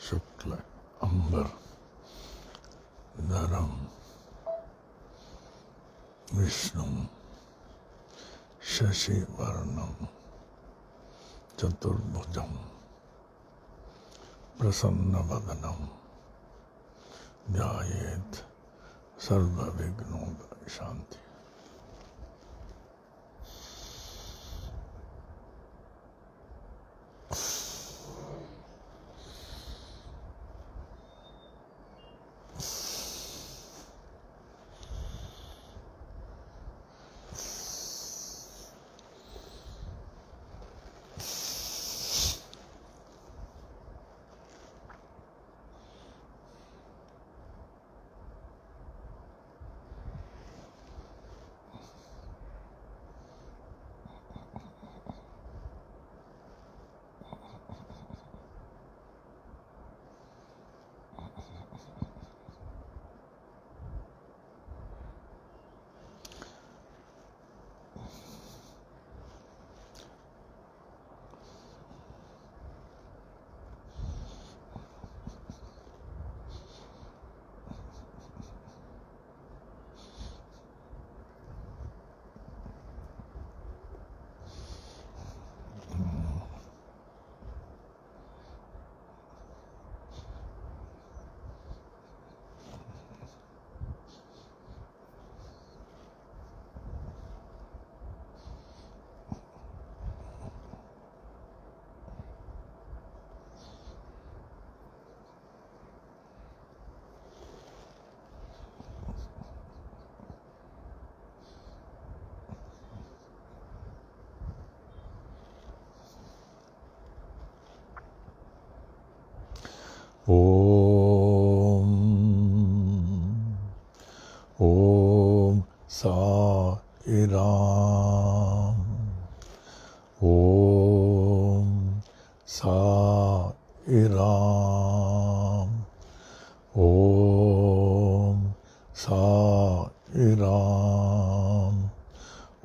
शुक्ल अंबर धरम विष्णु शशिवर्णम चतुर्भुजम प्रसन्नवदनम ध्यायेत् सर्वविघ्नोपशान्ति। ओम ओम साई राम। ओम साई राम। ओम साई राम।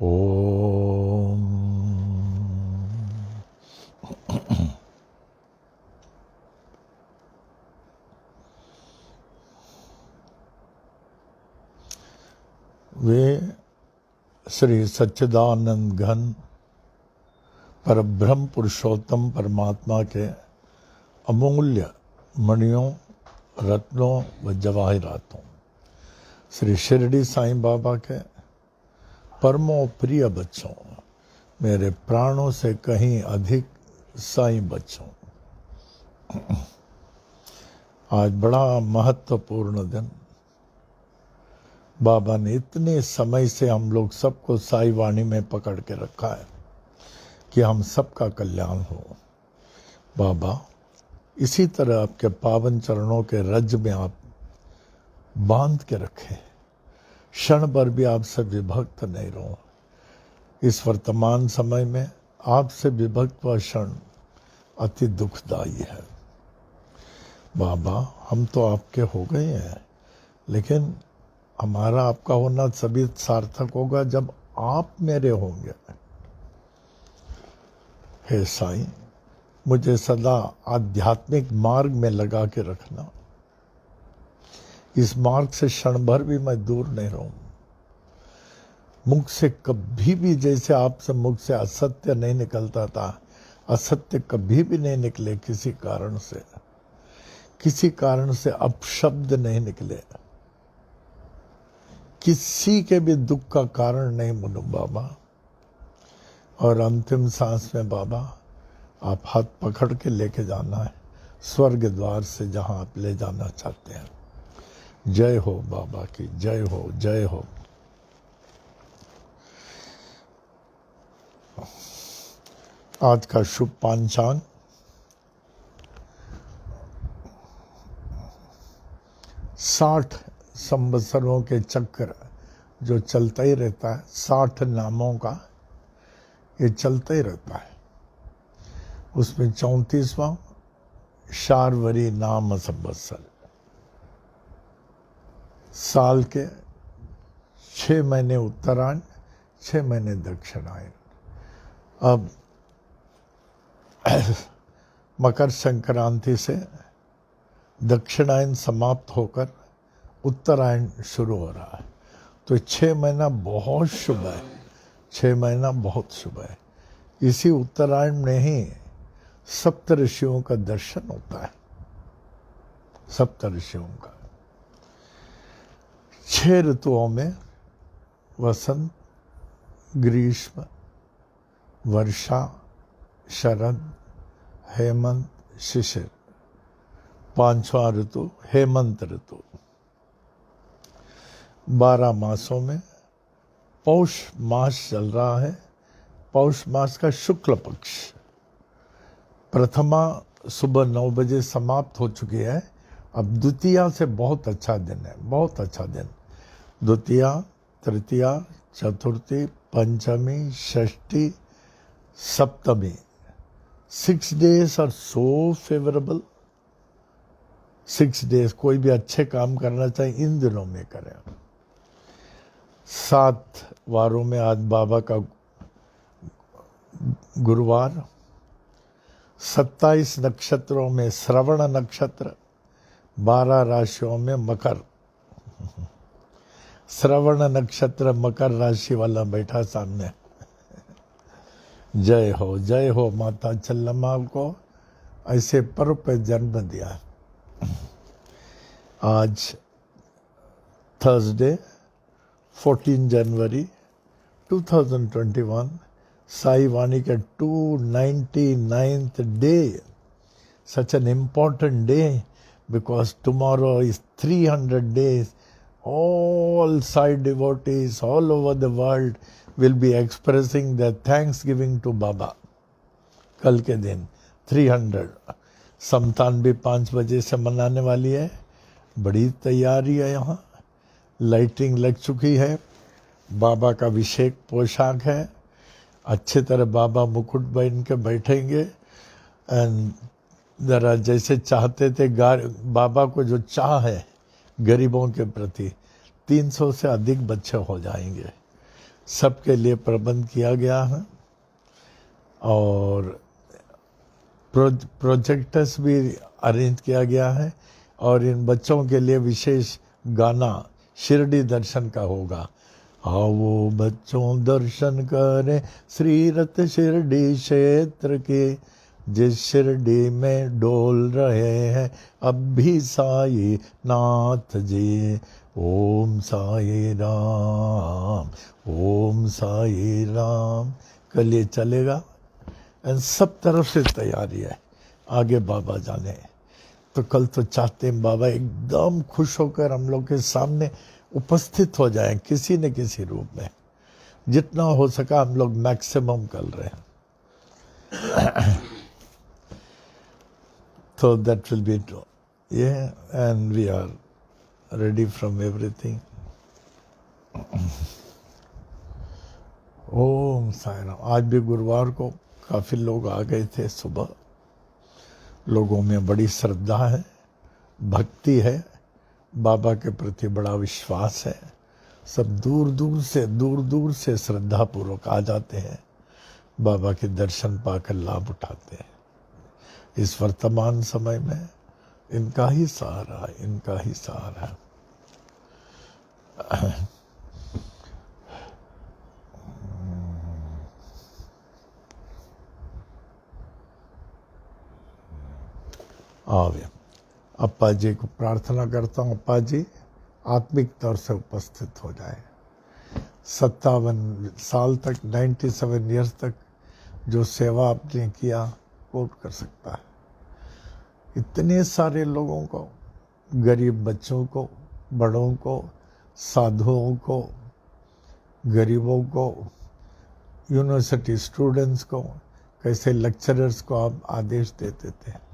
ओम। वे श्री सच्चिदानंद घन परब्रह्म पुरुषोत्तम परमात्मा के अमूल्य मणियों, रत्नों व जवाहिरातों, श्री शिरडी साईं बाबा के परमो प्रिय बच्चों, मेरे प्राणों से कहीं अधिक साईं बच्चों, आज बड़ा महत्वपूर्ण दिन। बाबा ने इतने समय से हम लोग सबको साई वाणी में पकड़ के रखा है कि हम सबका कल्याण हो। बाबा इसी तरह आपके पावन चरणों के रज में आप बांध के रखे, क्षण भर भी आपसे विभक्त नहीं रहो। इस वर्तमान समय में आपसे विभक्त व क्षण अति दुखदायी है। बाबा हम तो आपके हो गए हैं, लेकिन हमारा आपका होना सभी सार्थक होगा जब आप मेरे होंगे। हे साईं, मुझे सदा आध्यात्मिक मार्ग में लगा के रखना। इस मार्ग से क्षण भर भी मैं दूर नहीं रहूं। मुख से कभी भी, जैसे आपसे मुख से असत्य नहीं निकलता था, असत्य कभी भी नहीं निकले। किसी कारण से अपशब्द नहीं निकले। किसी के भी दुख का कारण नहीं बनूं बाबा। और अंतिम सांस में बाबा आप हाथ पकड़ के लेके जाना है स्वर्ग द्वार से, जहां आप ले जाना चाहते हैं। जय हो बाबा की, जय हो, जय हो। आज का शुभ पांचांग 60 संवत्सरों के चक्र जो चलता ही रहता है, 60 नामों का ये चलता ही रहता है। उसमें 34वां शार्वरी नाम संवत्सर, साल के 6 महीने उत्तरायण, 6 महीने दक्षिणायन। अब मकर संक्रांति से दक्षिणायन समाप्त होकर उत्तरायण शुरू हो रहा है। तो 6 महीना बहुत शुभ है, 6 महीना बहुत शुभ है। इसी उत्तरायण में ही सप्त ऋषियों का दर्शन होता है, सप्त ऋषियों का। 6 ऋतुओं में वसंत, ग्रीष्म, वर्षा, शरद, हेमंत, शिशिर, 5वां ऋतु हेमंत ऋतु। 12 मासों में पौष मास चल रहा है। पौष मास का शुक्ल पक्ष प्रथमा सुबह 9 बजे समाप्त हो चुकी है। अब द्वितीया से बहुत अच्छा दिन है, बहुत अच्छा दिन। द्वितीया, तृतीया, चतुर्थी, पंचमी, षष्ठी, सप्तमी, 6 days are so favourable. 6 days कोई भी अच्छे काम करना चाहिए इन दिनों में करें। 7 वारों में आज बाबा का गुरुवार। 27 नक्षत्रों में श्रवण नक्षत्र, 12 राशियों में मकर। श्रवण नक्षत्र मकर राशि वाला बैठा सामने। जय हो माता चल्लम्मा को ऐसे पर्व पे जन्म दिया। आज थर्सडे 14 जनवरी 2021 साई वाणी के 299th day. Such an important day because tomorrow is 300 days. All Sai devotees all over the world will be expressing their thanksgiving to Baba. कल के दिन 300 समतान भी 5 बजे से मनाने वाली है। बड़ी तैयारी है यहाँ। लाइटिंग लग चुकी है। बाबा का अभिषेक पोशाक है। अच्छे तरह बाबा मुकुट पहन के बैठेंगे। एंड जरा जैसे चाहते थे बाबा को जो चाह है गरीबों के प्रति, 300 से अधिक बच्चे हो जाएंगे। सबके लिए प्रबंध किया गया है और प्रोजेक्टर्स भी अरेंज किया गया है। और इन बच्चों के लिए विशेष गाना शिरडी दर्शन का होगा। आओ बच्चों दर्शन करें श्री रथ शिरडी क्षेत्र के, जिस शिरडी में डोल रहे हैं अब भी साई नाथ जी। ओम साई राम, ओम साई राम। कल ये चलेगा एंड सब तरफ से तैयारी है। आगे बाबा जाने। तो कल तो चाहते हैं बाबा एकदम खुश होकर हम लोग के सामने उपस्थित हो जाएं किसी न किसी रूप में। जितना हो सका हम लोग मैक्सिमम कर रहे हैं। So that will be true. Yeah, and we are ready from everything. ओम साई राम। आज भी गुरुवार को काफ़ी लोग आ गए थे सुबह। लोगों में बड़ी श्रद्धा है, भक्ति है, बाबा के प्रति बड़ा विश्वास है। सब दूर दूर से श्रद्धा पूर्वक आ जाते हैं, बाबा के दर्शन पाकर लाभ उठाते हैं। इस वर्तमान समय में इनका ही सहारा है, इनका ही सहारा है। आवे अप्पा जी को प्रार्थना करता हूँ, अप्पा जी आत्मिक तौर से उपस्थित हो जाए। 57 साल तक, 97 ईयर्स तक जो सेवा आपने किया कोट कर सकता है। इतने सारे लोगों को, गरीब बच्चों को, बड़ों को, साधुओं को, गरीबों को, यूनिवर्सिटी स्टूडेंट्स को, कैसे लेक्चरर्स को आप आदेश देते थे।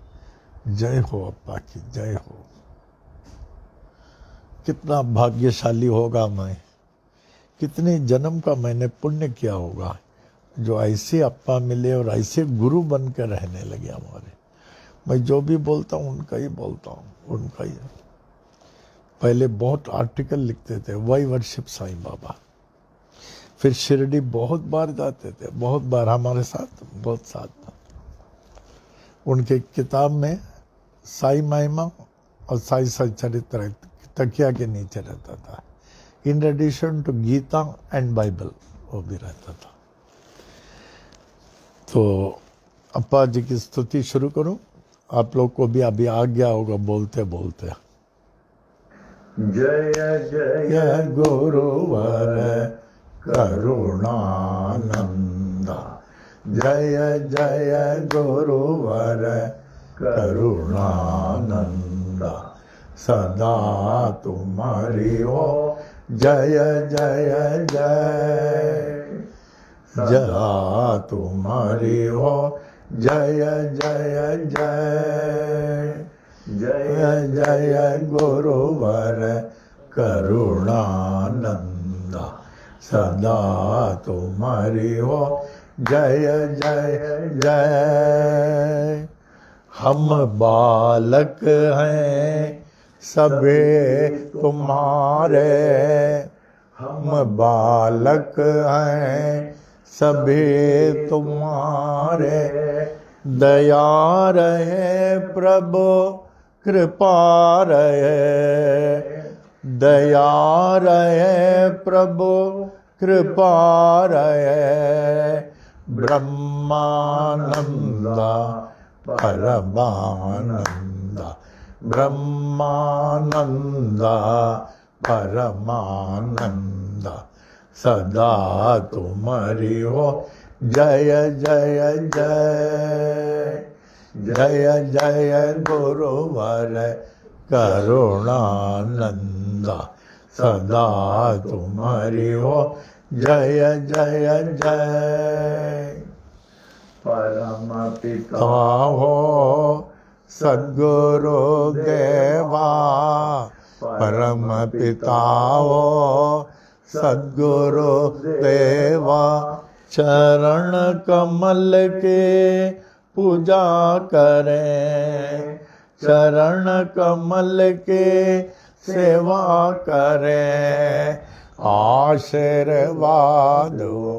जय हो अप्पा की, जय हो। कितना भाग्यशाली होगा मैं, कितने जन्म का मैंने पुण्य किया होगा जो ऐसे अप्पा मिले और ऐसे गुरु बन कर रहने लगे हमारे। मैं जो भी बोलता हूँ उनका ही बोलता हूँ, उनका ही। पहले बहुत आर्टिकल लिखते थे, वाई वर्शिप साईं बाबा। फिर शिरडी बहुत बार जाते थे, बहुत बार हमारे साथ, बहुत साथ। उनके किताब में साई महिमा और साई सच्चरित्र तकिया के नीचे रहता था। In addition to Gita and Bible वो भी रहता था। तो अप्पा जी की स्तुति शुरू करूं? आप लोग को भी अभी आ गया होगा बोलते बोलते। जय जय गुरुवर करुणानंदा, जय जय गुरुवर करुणानंदा, सदा तुम्हारी हो जय जय जय, सदा तुम्हारी हो जय जय जय, जय जय गुरुवर करुणानंदा, सदा तुम्हारी हो जय जय जय। हम बालक हैं सबे तुम्हारे, हम बालक हैं सभी तुम्हारे, दया रहे प्रभु कृपा रहे, दया रहे प्रभु कृपा रहे, ब्रह्मानंदा परमानंदा, ब्रह्मानंदा परमानंदा, सदा तुम्हारी हो जय जय जय, जय जय गुरुवर करुणानंदा, सदा तुम्हारी हो जय जय जय। परम पिता हो सद्गुरु देवा, परम पिता हो सद्गुरु देवा, चरण कमल के पूजा करें, चरण कमल के सेवा करें, आशीर्वाद हो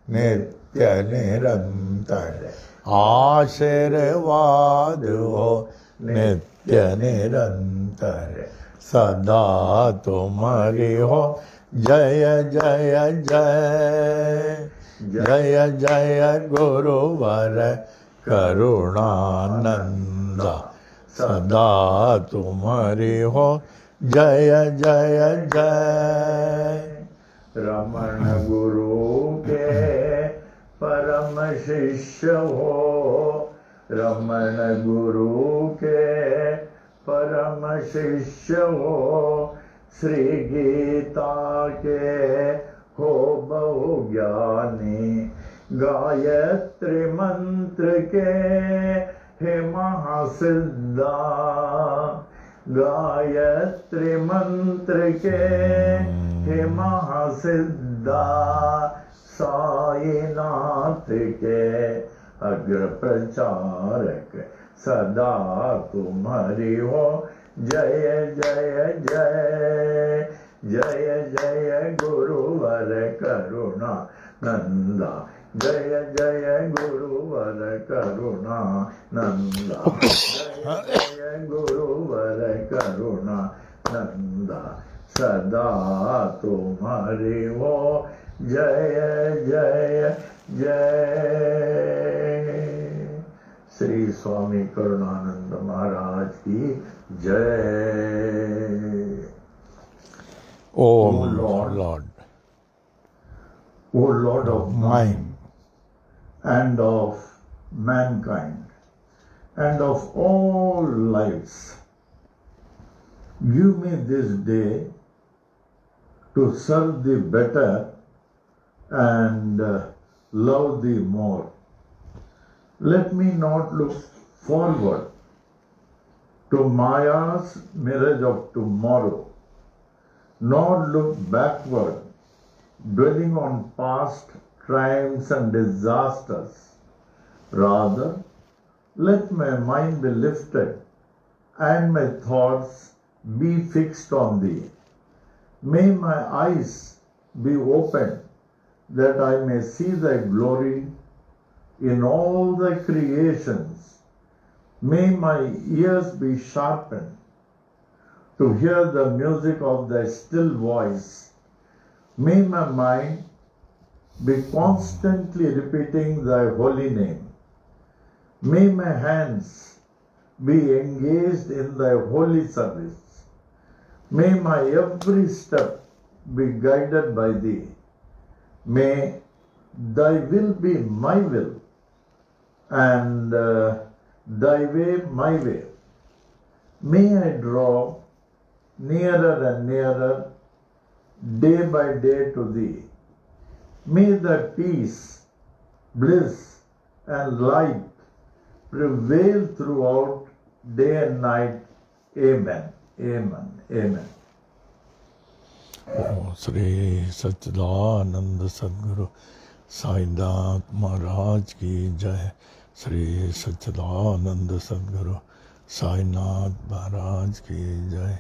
नित्य निरंतर, आशीर्वाद हो नित्य निरंतर, सदा तुम्हारी हो जय जय जय, जय जय गुरुवर करुणानंदा, सदा तुम्हारी हो जय जय जय। रमण गुरु के परम शिष्य हो, रमण गुरु के परम शिष्य हो, श्री गीता के हो बहु ज्ञानी, गायत्री मंत्र के हे महासिद्धा, गायत्री मंत्र के हे महासिद्धा, साईनाथ के अग्र प्रचारक, सदा तुम्हारी हो जय जय जय, जय जय गुरुवर करुणानंदा, जय जय गुरुवर करुणानंदा, जय जय गुरुवर करुणानंदा, सदा तुम्हारी हो जय जय जय। श्री स्वामी करुणानंद महाराज की जय। O Lord, O Lord of mine and of mankind and of all lives, give me this day to serve thee better and love thee more. Let me not look forward to Maya's mirage of tomorrow, nor look backward, dwelling on past triumphs and disasters. Rather, let my mind be lifted and my thoughts be fixed on thee. May my eyes be opened that I may see thy glory in all thy creations. May my ears be sharpened to hear the music of thy still voice. May my mind be constantly repeating thy holy name. May my hands be engaged in thy holy service. May my every step be guided by thee. May thy will be my will, and thy way my way. May I draw nearer and nearer day by day to thee. May thy peace, bliss, and light prevail throughout day and night. Amen. Amen. Amen. ओम श्री सच्चिदानंद सद्गुरु साईनाथ महाराज की जय। श्री सच्चिदानंद सद्गुरु साईनाथ महाराज की जय।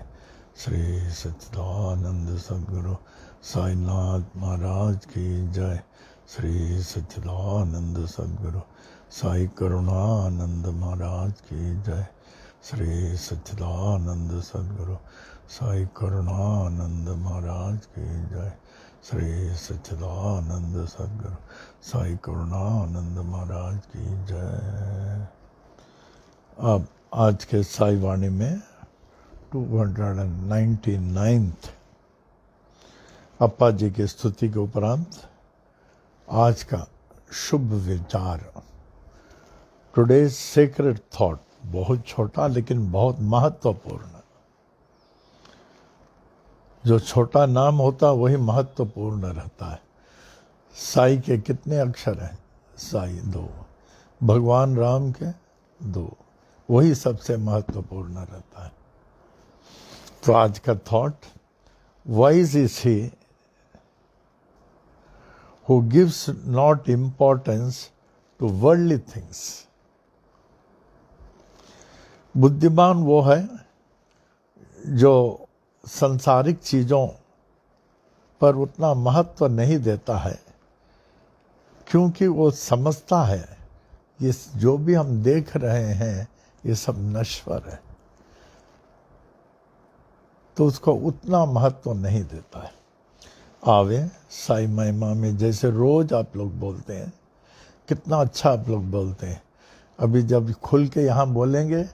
श्री सच्चिदानंद सद्गुरु साईनाथ महाराज की जय। श्री सच्चिदानंद सद्गुरु साई करुणानंद महाराज की जय। श्री सच्चिदानंद सद्गुरु साई करुणानंद महाराज की जय। श्री सच्चिदानंद सद्गुरु साई करुणानंद महाराज की जय। अब आज के साई वाणी में 299 अप्पा जी की स्तुति के उपरांत आज का शुभ विचार, टुडेज सीक्रेट थॉट, बहुत छोटा लेकिन बहुत महत्वपूर्ण। जो छोटा नाम होता वही महत्वपूर्ण रहता है। साई के कितने अक्षर हैं? साई 2, भगवान राम के 2, वही सबसे महत्वपूर्ण रहता है। तो आज का thought, wise is he who gives not importance to worldly things. बुद्धिमान वो है जो संसारिक चीजों पर उतना महत्व नहीं देता है, क्योंकि वो समझता है ये जो भी हम देख रहे हैं ये सब नश्वर है, तो उसको उतना महत्व नहीं देता है। आवे साई महिमा में जैसे रोज आप लोग बोलते हैं, कितना अच्छा आप लोग बोलते हैं। अभी जब खुल के यहाँ बोलेंगे,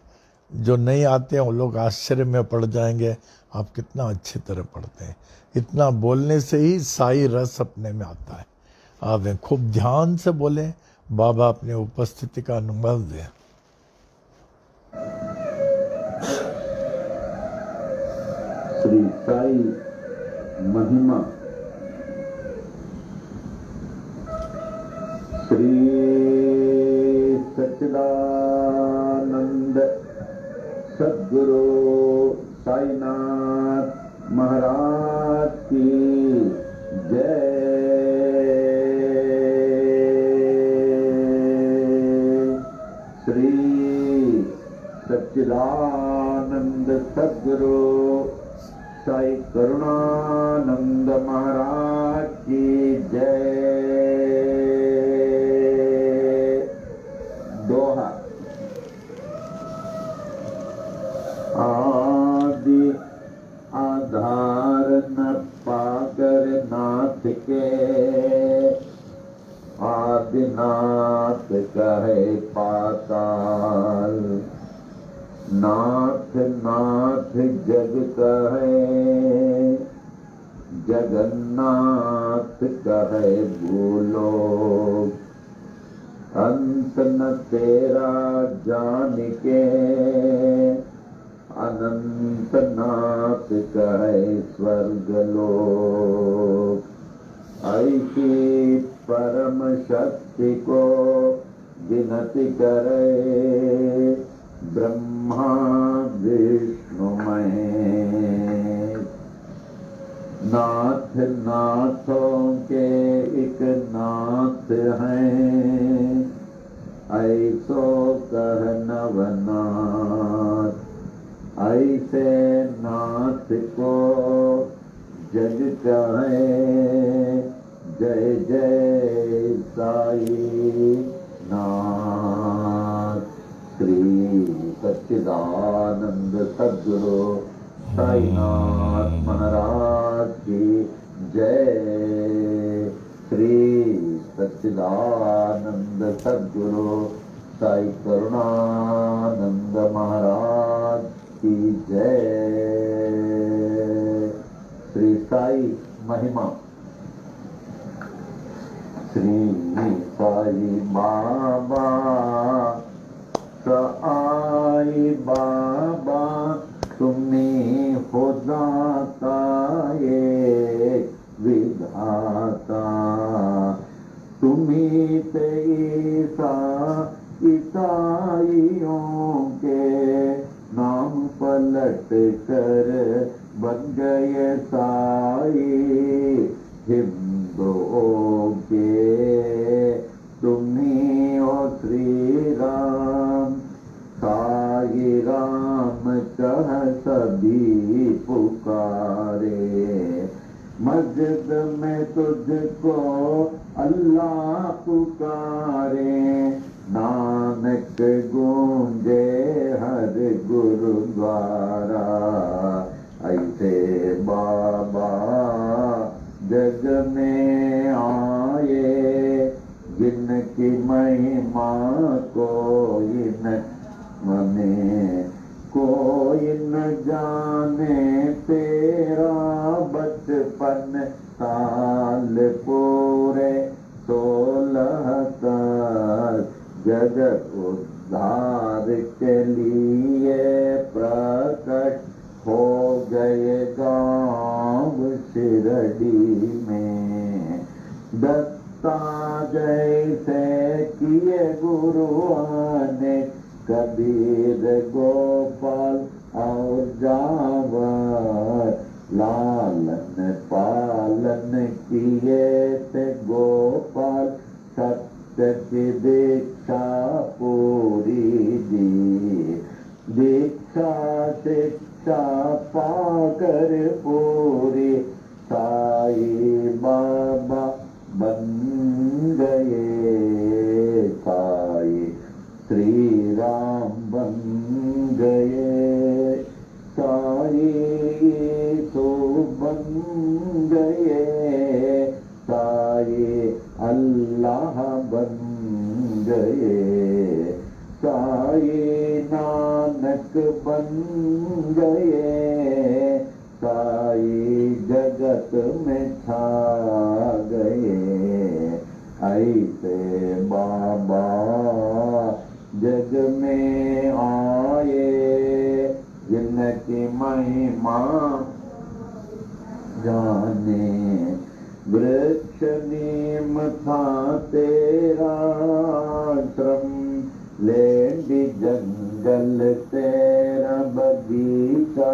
जो नहीं आते हैं वो लोग आश्चर्य में पड़ जाएंगे, आप कितना अच्छी तरह पढ़ते हैं। इतना बोलने से ही साई रस अपने में आता है। आप खूब ध्यान से बोलें, बाबा अपनी उपस्थिति का अनुभव दें। श्री साई महिमा। श्री सच्चिदानंद सद्गुरु साईनाथ महाराज की जय। श्री सच्चिदानंद सद्गुरु साई करुणानंद महाराज की जय। दोहा। आदि आधार न पाकर नाथ के, आदिनाथ कहे पाताल। नाथ नाथ जग कहे, जगन्नाथ कहे भूलोक। अंत न तेरा जान के, अनंत नाथ कहे स्वर्गलोक। ऐसी परम शक्ति को विनती करे, ब्रह्मा विष्णु महेश। नाथ नाथों के एक नाथ हैं, ऐसो कह नवनाथ। ऐसे नाथ को जग कहे, जय जय साई नाथ। श्री सच्चिदानंद सद्गुरु साईनाथ महाराज की जय। श्री सच्चिदानंद सद्गुरु साई करुणानंद महाराज की जय। श्री साई महिमा। श्री साई बाबा साई बाबा तुम्ही हो दाता एक विधाता, तुम्ही ते ईसाइयों के नाम पलट कर बन गए साई हिंदुओं के। तुम्ही हो श्री राम साई राम कह सभी पुकारे। मस्जिद में तुझको अल्लाह पुकारे, नानक गूंजे हर गुरुद्वारा। ऐसे बाबा जग में आए, जिनकी महिमा कोई न मने, कोई न जाने। तेरा बचपन साल पूरे 16 साल, जगत उद्धार के लिए प्रकट हो गए गांव शिरडी में। दत्ता जैसे किए गुरुओं ने, कबीर गोपाल और जावर, लालन पालन किए थे गोपाल। सत्य की दीक्षा पूरी दी, दीक्षा शिक्षा पाकर पूरी साई बाबा बन गए। साई श्री राम बन गए, साई तो बन गए, साई अल्लाह बन गए, साई नानक बन गए, साई जगत में छा गए। ऐसे बाबा जग में आए, जिनकी महिमा जाने। वृक्ष नीम था तेरा आश्रम, लेंडी जंगल तेरा बगीचा।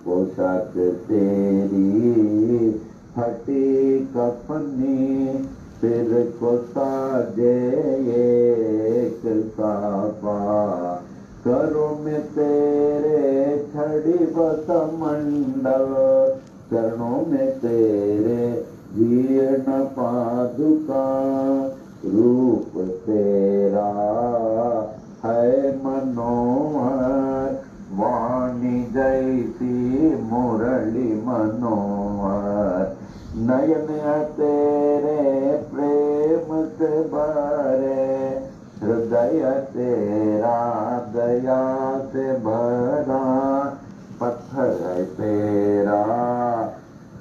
पोशाक तेरी फटी कफनी, सिर को साजे एक साफा। करो में तेरे छड़ी बस मंडल, चरणों में तेरे जीर्ण पादुका। रूप तेरा है मनोहर, वाणी जैसी मुरली मनोहर। नयन तेरे प्रेम से भरे, हृदय तेरा दया से भरा। पत्थर है तेरा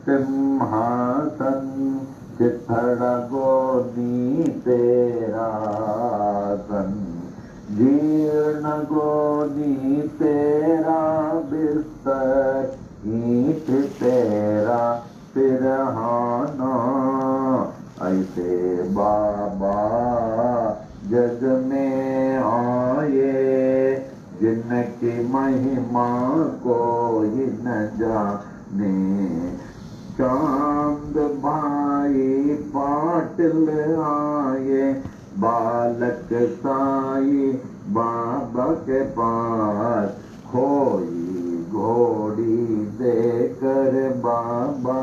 सिंहासन, चित्थड़ गोनी तेरा सन। जीर्ण गोनी तेरा बिस्तर, ईंट तेरा सिरहाना। ऐसे बाबा जग में आए, जिनकी महिमा कोई न जाने। चांद भाई पाटिल आए, बालक साई बाबा के पास। खोई घोड़ी देकर बाबा,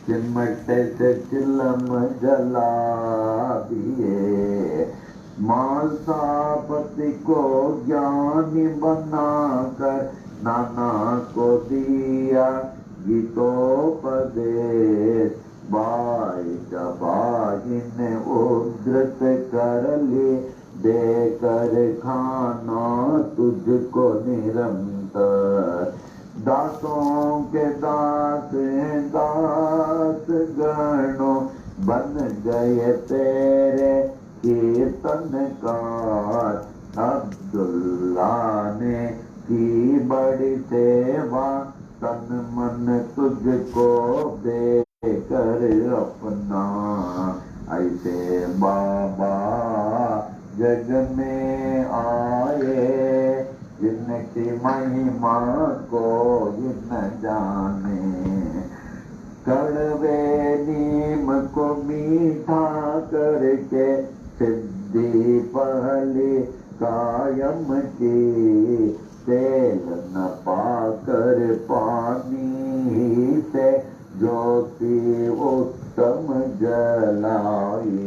चिमटे से चिलम जला दिए। मालसापति को ज्ञानी बनाकर, नाना को दी को निरंतर। दासों के दास हैं दास गणों, बन गए तेरे कीर्तनकार। अब्दुल्ला ने की बड़ी सेवा, तन मन तुझको देकर अपना। ऐसे बाबा जग में आए, जिनकी महिमा कोई न जाने। कड़वे नीम को मीठा करके सिद्धि पहले कायम की। तेल न पाकर पानी से ज्योति उत्तम जलाई।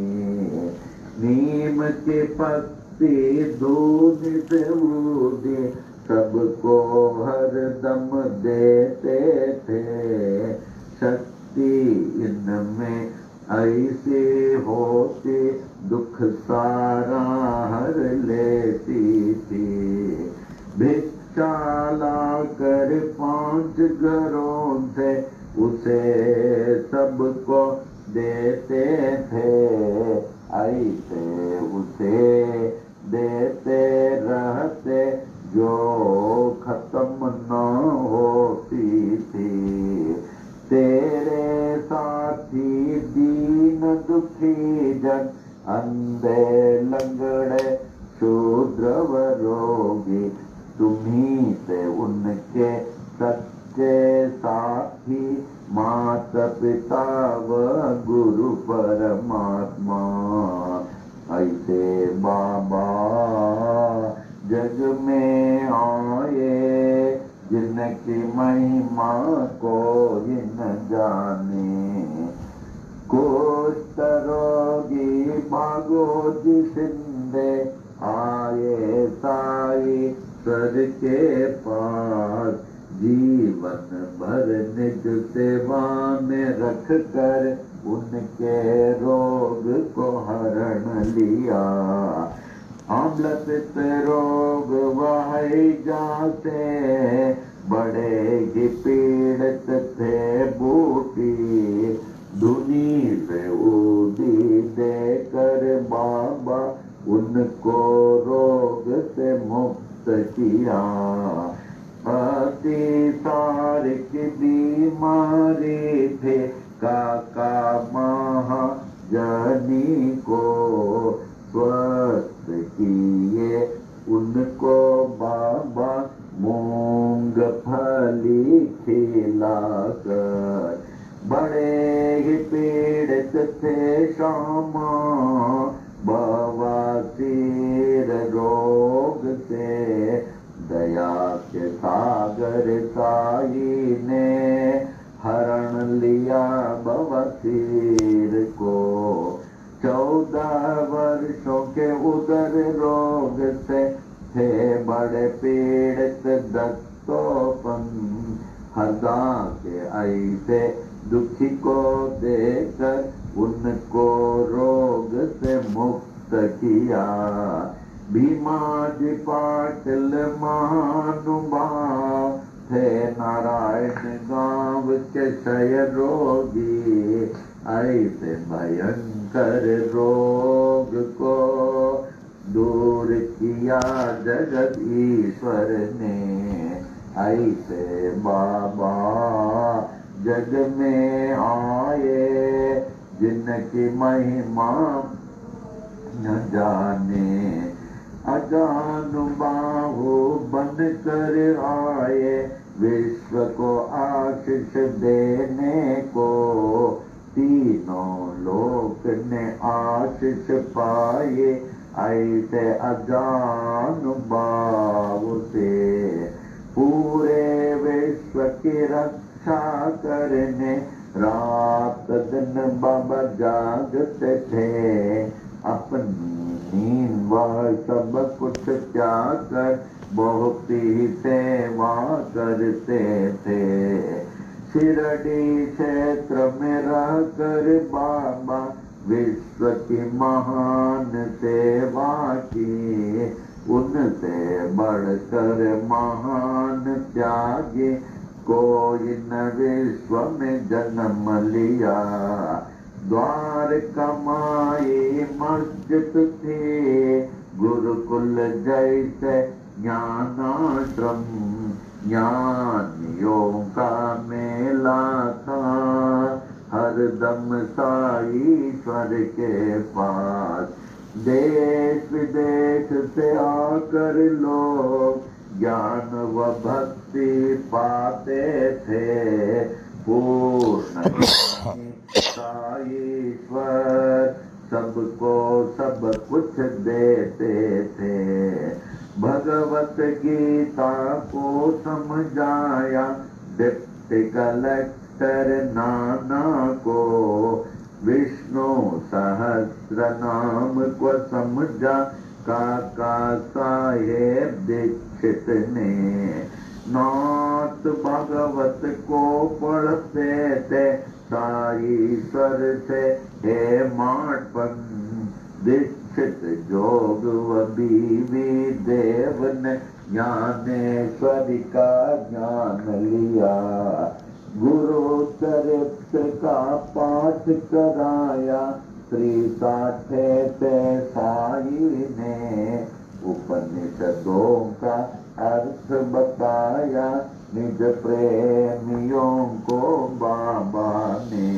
नीम के पत्ती दूध से ऊदी, सबको हरदम देते थे। शक्ति इनमें ऐसी होती, दुख सारा हर लेती थी। भिक्षा लाकर 5 घरों से उसे सबको देते थे। ऐसे उसे देते रहते, जो खत्म न होती थी। तेरे साथी दीन दुखी जन, अंधे लंगड़े शूद्र व रोगी, तुम्ही से उनके सच्चे साथी। माता पिता व गुरु परमात्मा। ऐसे बाबा जग में आए, जिनकी महिमा कोई न जाने। कुष्ठ रोगी भागो जिसंदे, आए साई सर के पास। जीवन भर निज सेवा में रख कर, उनके रोग को हरण लिया। आम्ल पित्त रोग वह जाते, बड़े ही पीड़ित थे बूटी। धुनी से ऊदी देकर बाबा, उनको रोग से मुक्त किया। अति तारिक बीमारी थे, काका महाजनी को स्वस्थ किए। उनको बाबा मूंगफली खिलाकर। बड़े ही पीड़ित थे श्यामा, बवासीर रोग से। दया के सागर साई ने हरण लिया बवासीर को। 14 वर्षों के उदर रोग से थे बड़े पीड़ित दत्तोपन। हदा के ऐसे दुखी को देकर, उनको रोग से मुक्त किया। भीमाजी पाटिल महानुभाव थे, नारायण गांव के क्षय रोगी। ऐसे भयंकर रोग को दूर किया जगत ईश्वर ने। ऐसे बाबा जग में आए, जिनकी महिमा न जाने। अजानुबाहु बन कर आए, विश्व को आशीष देने को। तीनों लोक ने आशीष पाए, ऐसे अजानुबाहु से। पूरे विश्व की रक्षा करने, रात दिन बाबा जागते थे। अपनी नींद वह सब कुछ त्याग कर, बहुत ही सेवा करते थे। शिरडी क्षेत्र में रह कर बाबा, विश्व की महान सेवा की। उनसे बढ़कर महान त्यागी कोई न विश्व में जन्म लिया। द्वार कमाई मस्जिद थी गुरुकुल जैसे ज्ञानाश्रम, ज्ञानियों का मेला था हरदम साईश्वर के पास। देश विदेश से आकर लोग ज्ञान व भक्ति पाते थे। पूर्ण साईश्वर सबको सब कुछ देते थे। भगवत गीता को समझाया डिप्टी कलेक्टर नाना को। विष्णु सहस्र नाम को समझा काका साहेब दीक्षित ने। नाथ भागवत को पढ़ते थे साईश्वर से हे माटपन। दीक्षित जोग व बीवी देव ने ज्ञानेश्वरी का ज्ञान लिया। गुरु चरित्र का पाठ कराया श्री साठे ते साई ने। उपनिषदों का अर्थ बताया निज प्रेमियों को बाबा ने।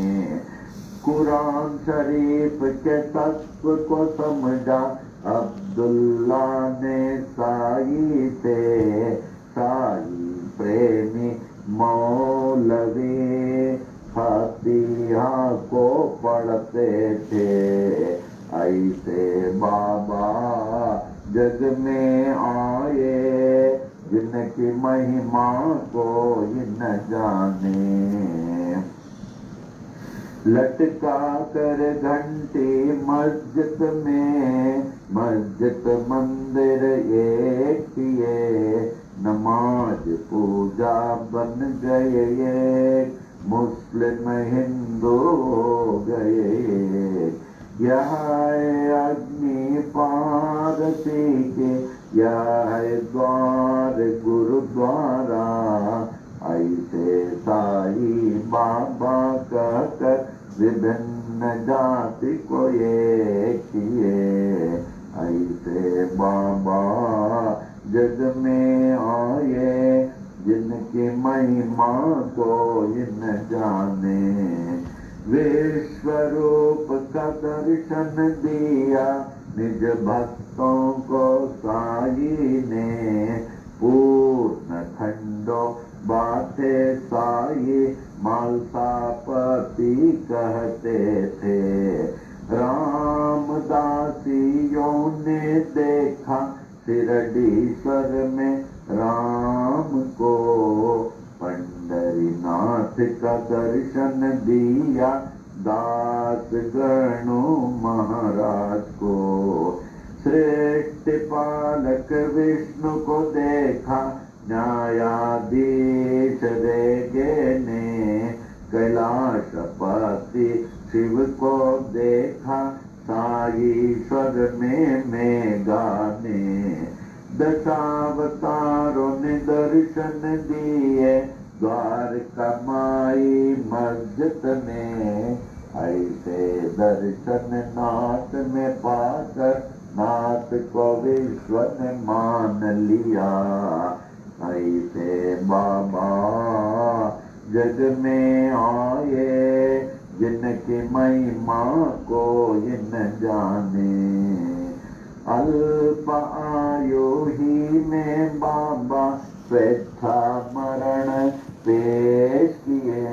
कुरान शरीफ के तत्व को समझा अब्दुल्ला ने साई से। साई प्रेमी मौलवी फातिहा को पढ़ते थे। ऐसे बाबा जग में आए जिनकी महिमा कोई न जाने। लटका कर घंटी मस्जिद में, मस्जिद मंदिर एक किए। नमाज पूजा बन गए एक, मुस्लिम हिंदू हो गए। यह अग्नि पारसी के, यह द्वार गुरुद्वारा। ऐसे साई बाबा कहकर विभिन्न जाति को एक किए। ऐसे बाबा जग में आए जिनकी महिमा कोई न जाने। विश्व रूप का दर्शन दिया निज भक्तों को साई ने। पूर्ण खंडो बाते साई मालसापति कहते थे। रामदासियों ने देखा शिरडीश्वर में राम को। पंढरीनाथ का दर्शन दिया दास गणों महाराज को। श्रेष्ठ पालक विष्णु को देखा न्यायाधीश रेगे ने। कैलाशपति शिव को देखा साईश्वर में मेघा ने। दशावतारों ने दर्शन दिए द्वारका माई मस्जिद में। ऐसे दर्शन नाथ में पाकर नाथ को विश्व ने मान लिया। ऐसे बाबा जग में आए जिनकी महिमा कोई न जाने। अल्प आयु ही में बाबा स्वेच्छा मरण पेश किए।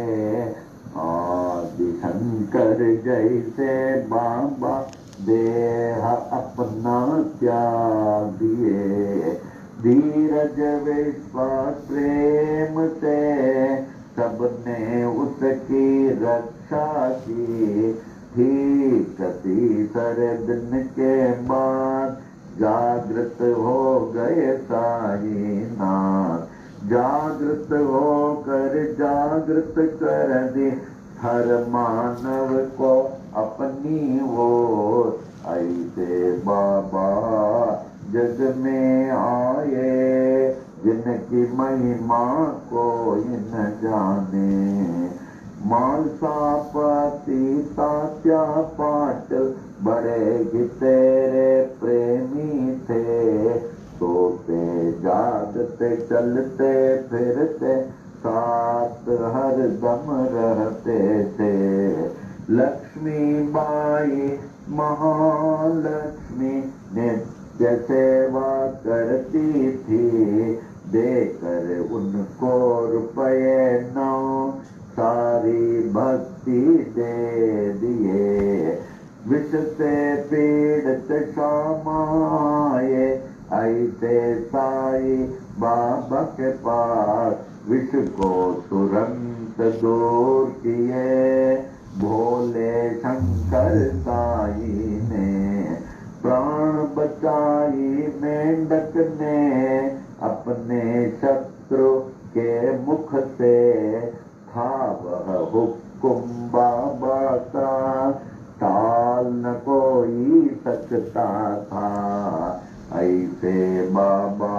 आदि शंकर जैसे बाबा देह अपना त्याग दिए। धीरज विश्वास प्रेम से सबने उसकी रक्षा की। ठीक तीसरे दिन के बाद जागृत हो गए साईनाथ। जागृत होकर जागृत कर दी हर मानव को अपनी ओर। ऐसे बाबा जग में आए जिनकी महिमा कोई न जाने। मालसापति तात्या पाटिल बड़े ही तेरे प्रेमी थे। सोते जागते चलते फिरते साथ हर दम रहते थे। लक्ष्मी बाई महालक्ष्मी नित्य सेवा करती थी। देकर उनको रुपये 9 सारी भक्ति दे दिए। विष से पीड़ित शामाए ऐसे साई बाबा के पास। विष को तुरंत दूर किए भोले शंकर साई ने। प्राण बचाई मेंढक ने अपने शत्रु के मुख से। था वह हुक्म बाबा का टाल न कोई सकता था। ऐसे बाबा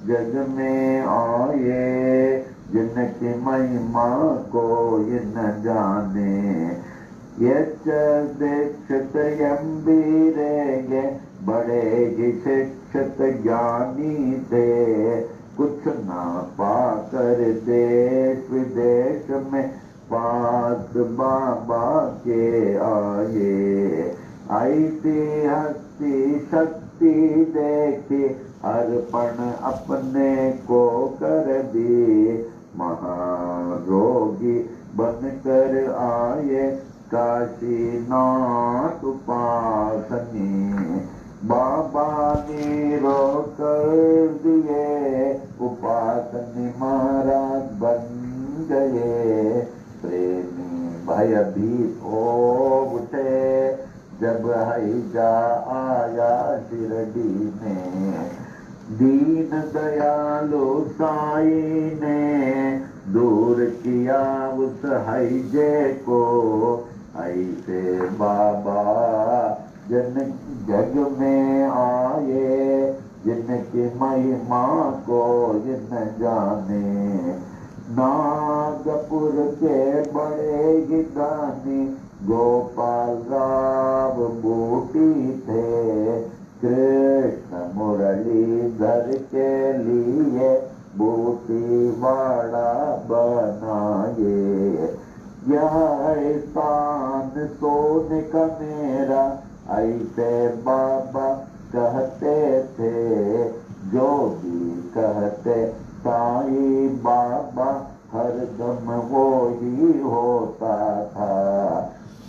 जग में आए जिनकी महिमा कोई न जाने। यच दीक्षित यम्बीरेगे बड़े ही शिक्षित ज्ञानी थे। कुछ ना पाकर देश विदेश में पास बाबा के आए। ऐसी हस्ती शक्ति देखी अर्पण अपने को कर दी। महारोगी बनकर आए काशीनाथ उपासनी। बाबा ने रोक दिए उपासनी महाराज बन गए। प्रेमी भयभीत हो उठे जब हैजा आया शिरडी में। दीन दयालु साई ने दूर किया उस हैजे को। ऐसे बाबा जग में आए जिनकी महिमा को न जाने। नागपुर के बड़े ही दानी गोपाल राव बूटी थे। कृष्ण मुरलीधर के लिए बूटी वाड़ा बनाए। यह स्थान सोने का मेरा ऐसे बाबा कहते थे। जो भी कहते साई बाबा हरदम वो ही होता था।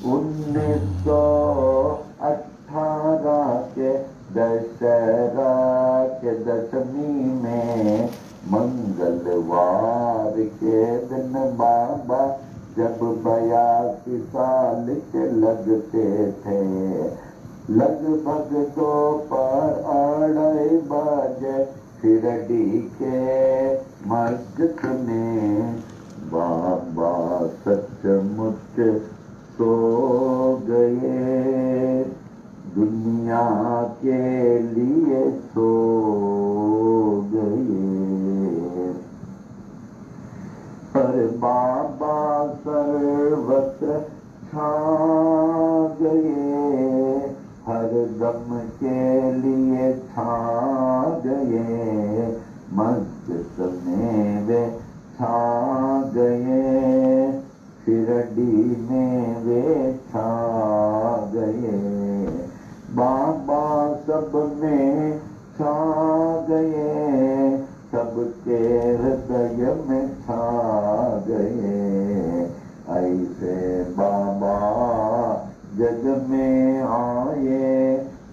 1918 के दशहरा के दशमी में मंगलवार के दिन बाबा जब 82 साल के लगते थे। लगभग दोपहर 2:30 बजे शिरडी के मस्जिद में बाबा सचमुच सो गए। दुनिया के लिए सो गए। पर बाबा सर्वत्र छा गए। हर दम के लिए छा गए। मस्जिद में वे छा गए। शिरडी में वे छा गए। बाबा सब में छा गए। सबके हृदय में छा गए। ऐसे बाबा जग में आए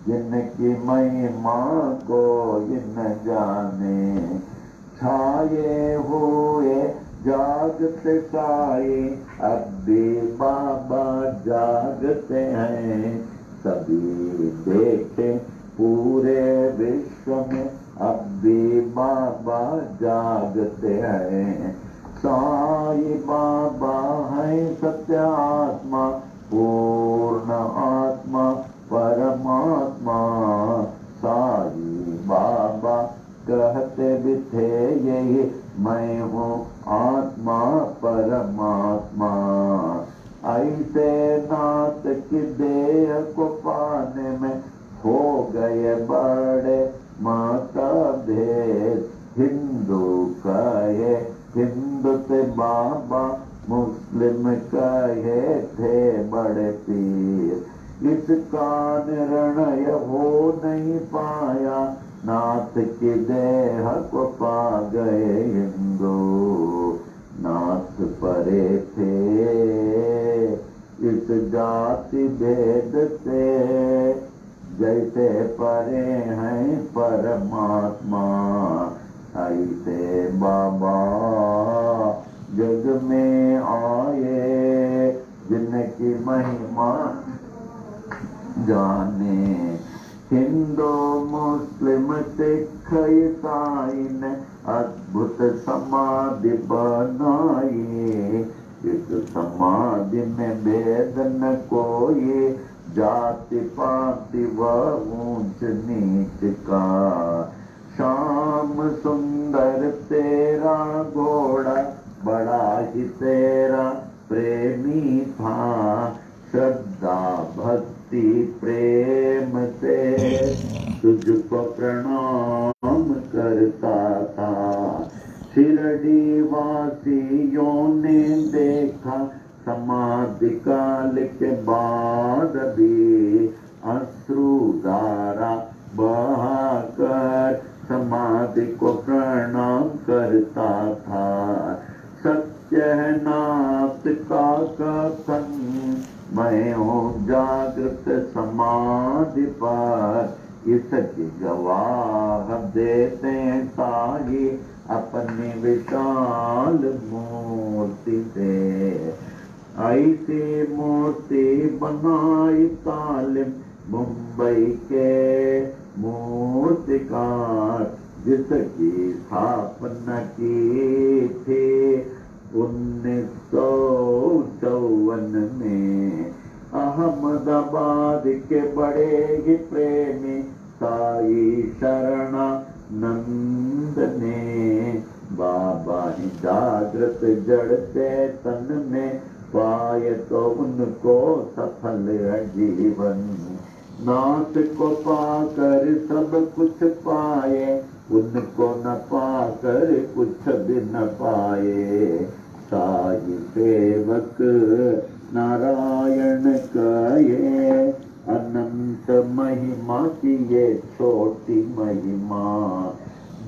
जिनकी महिमा को न जाने। छाए हुए जागते साए अब भी बाबा जागते हैं। सभी देखे पूरे विश्व में अब भी बाबा जागते हैं। साई बाबा है सत्य आत्मा पूर्ण आत्मा परमात्मा। साई यही मैं हूँ आत्मा परमात्मा। ऐसे नाथ की देह को पाने में हो गए बड़े मतभेद। हिंदू कहे हिंदू थे बाबा, मुस्लिम कहे थे बड़े पीर। इसका निर्णय हो नहीं पाया, नाथ की देह को पा गए हिंदू। नाथ परे थे इस जाति भेद से, जैसे परे हैं परमात्मा। ऐसे बाबा जग में आए, जिनकी महिमा जाने। हिंदू मुस्लिम सिख ईसाई ने अद्भुत समाधि बनाई। इस समाधि में भेद न कोई, जाति पाति व ऊंच नीच का। श्याम सुंदर तेरा घोड़ा, बड़ा ही तेरा प्रेमी था। श्रद्धा भक्ति प्रेम से तुझको प्रणाम करता था। शिरडी वासियों ने देखा, समाधि काल के बाद भी अश्रुधारा बहाकर समाधि को प्रणाम करता था। सत्य है नाथ का कथन, मैं हूँ जागृत समाधि पर। इसकी गवाह देते साई अपनी विशाल मूर्ति से। ऐसी मूर्ति बनाई तालिम मुंबई के मूर्तिकार, जिसकी स्थापना की थी 1954 में। अहमदाबाद के बड़े ही प्रेमी साई शरणानंद ने, बाबा ही जागृत जड़ से तन में पाए तो उनको सफल है जीवन। नाथ को पाकर सब कुछ पाए, उनको न पाकर कुछ भी न पाए। साई सेवक नारायण कहे, अनंत महिमा की ये छोटी महिमा।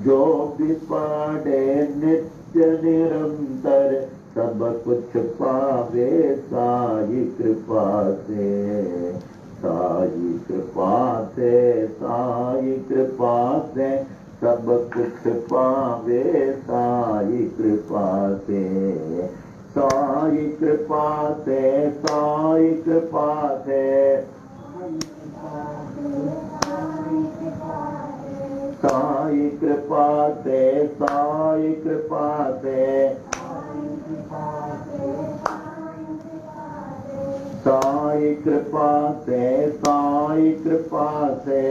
जो भी पढ़े नित्य निरंतर, सब कुछ पावे साई कृपा से। साई कृपा से, साई कृपा से सब कुछ पावे साई कृपा से। साई कृपा से, साई कृपा से, साई कृपा से, साई कृपा से, साई कृपा से, साई कृपा से,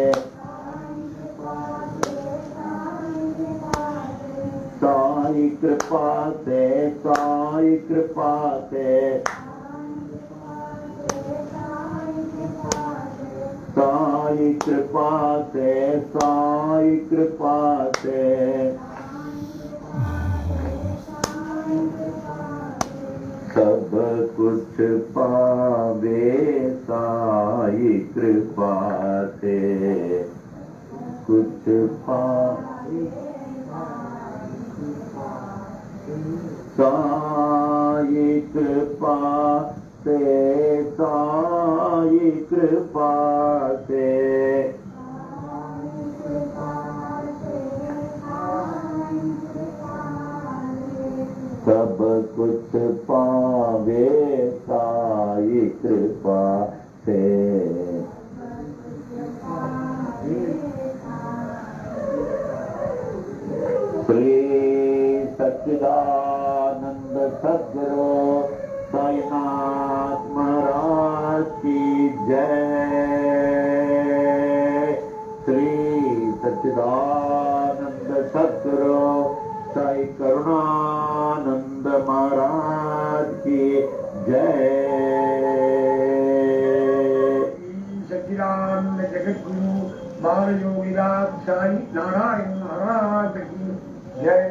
साई कृपा से, साई कृपा से, साई कृपा से, साई कृपा से। सब कुछ पावे साई कृपा से। कुछ पावे साई कृपा से, साई कृपा से। सब कुछ पावे साई कृपा से। श्री सच्चिदानंद सद्गुरु साईनाथ महाराज की जय। श्री सच्चिदानंद सद्गुरु साई करुणानंद महाराज की जय। सच्चिदानंद जगत गुरु बाल योगीनाथ साई नारायण महाराज की जय।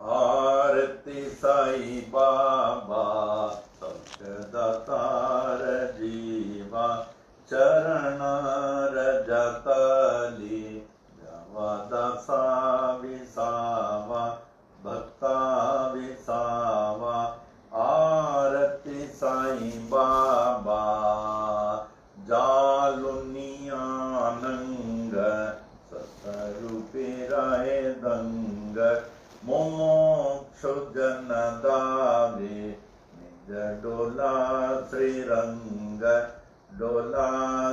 आरती साई बाबा सत्यदातार जीवा चरण रजतली दासा विसावा भक्ता विसावा। आरती साई बाबा जालुनियानंग सतरूपी राय दंग मोक्ष जन दावे निज डोला श्रीरंग डोला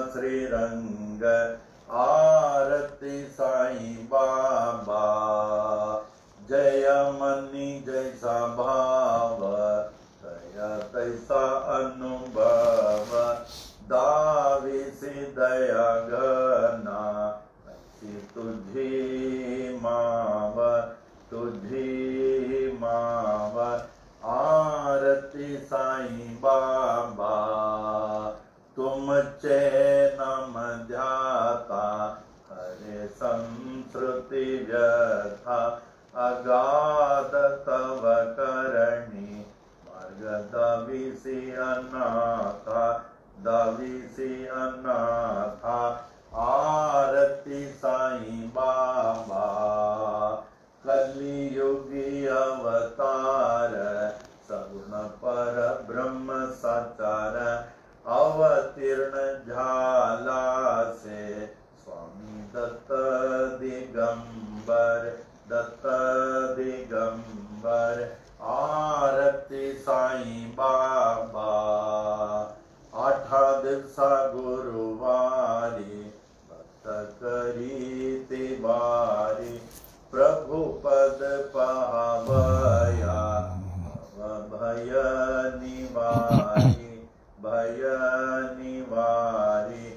श्रीरंग। आरती साई बाबा जय मनी जैसा भाव दया तैसा अनुभव दावी सी दया घना ऐसी तुझी माव तुझी माव। आरती साई बाबा तुम नम ध्याता हरे संस्कृति व्यथा अगाध तव करणी मार्ग दविसी अनाथा दविसी अनाथा। आरती साई बाबा कलियुगी अवतार सगुण पर ब्रह्म साचार अवतीर्ण झाला से स्वामी दत्त दिगंबर दत्त दिगंबर। आरती साई बाबा आठा दिवसा गुरुवारी भक्त करीती वारी प्रभु पद पावया भय निवारी भय निवारी।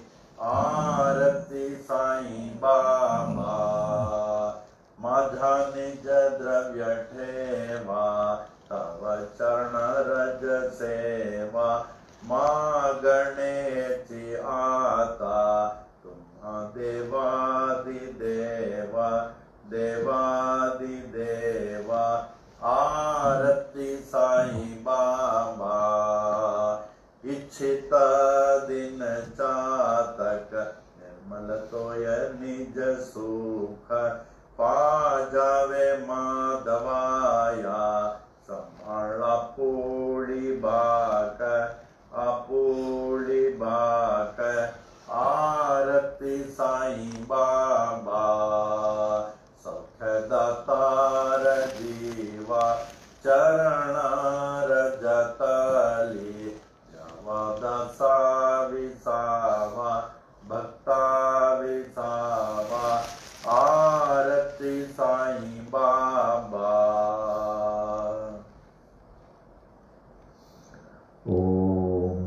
आरती साई बाबा माझा निज द्रव्य ठेवा तव चरण रज सेवा मागणेची आता तुम्हा देवादिदेवा देवादिदेवा। आरती साई बाबा इच्छित दिन चातक निर्मल तोय निज सुख पा जावे माधवाया संभाळा पोळी बाक आपोळी बाक। आरती साई बाबा सौख्यदातार जीवा चरण रजतली जावा दासा विसावा भक्ता विसावा। आरती साई बाबा। ओम।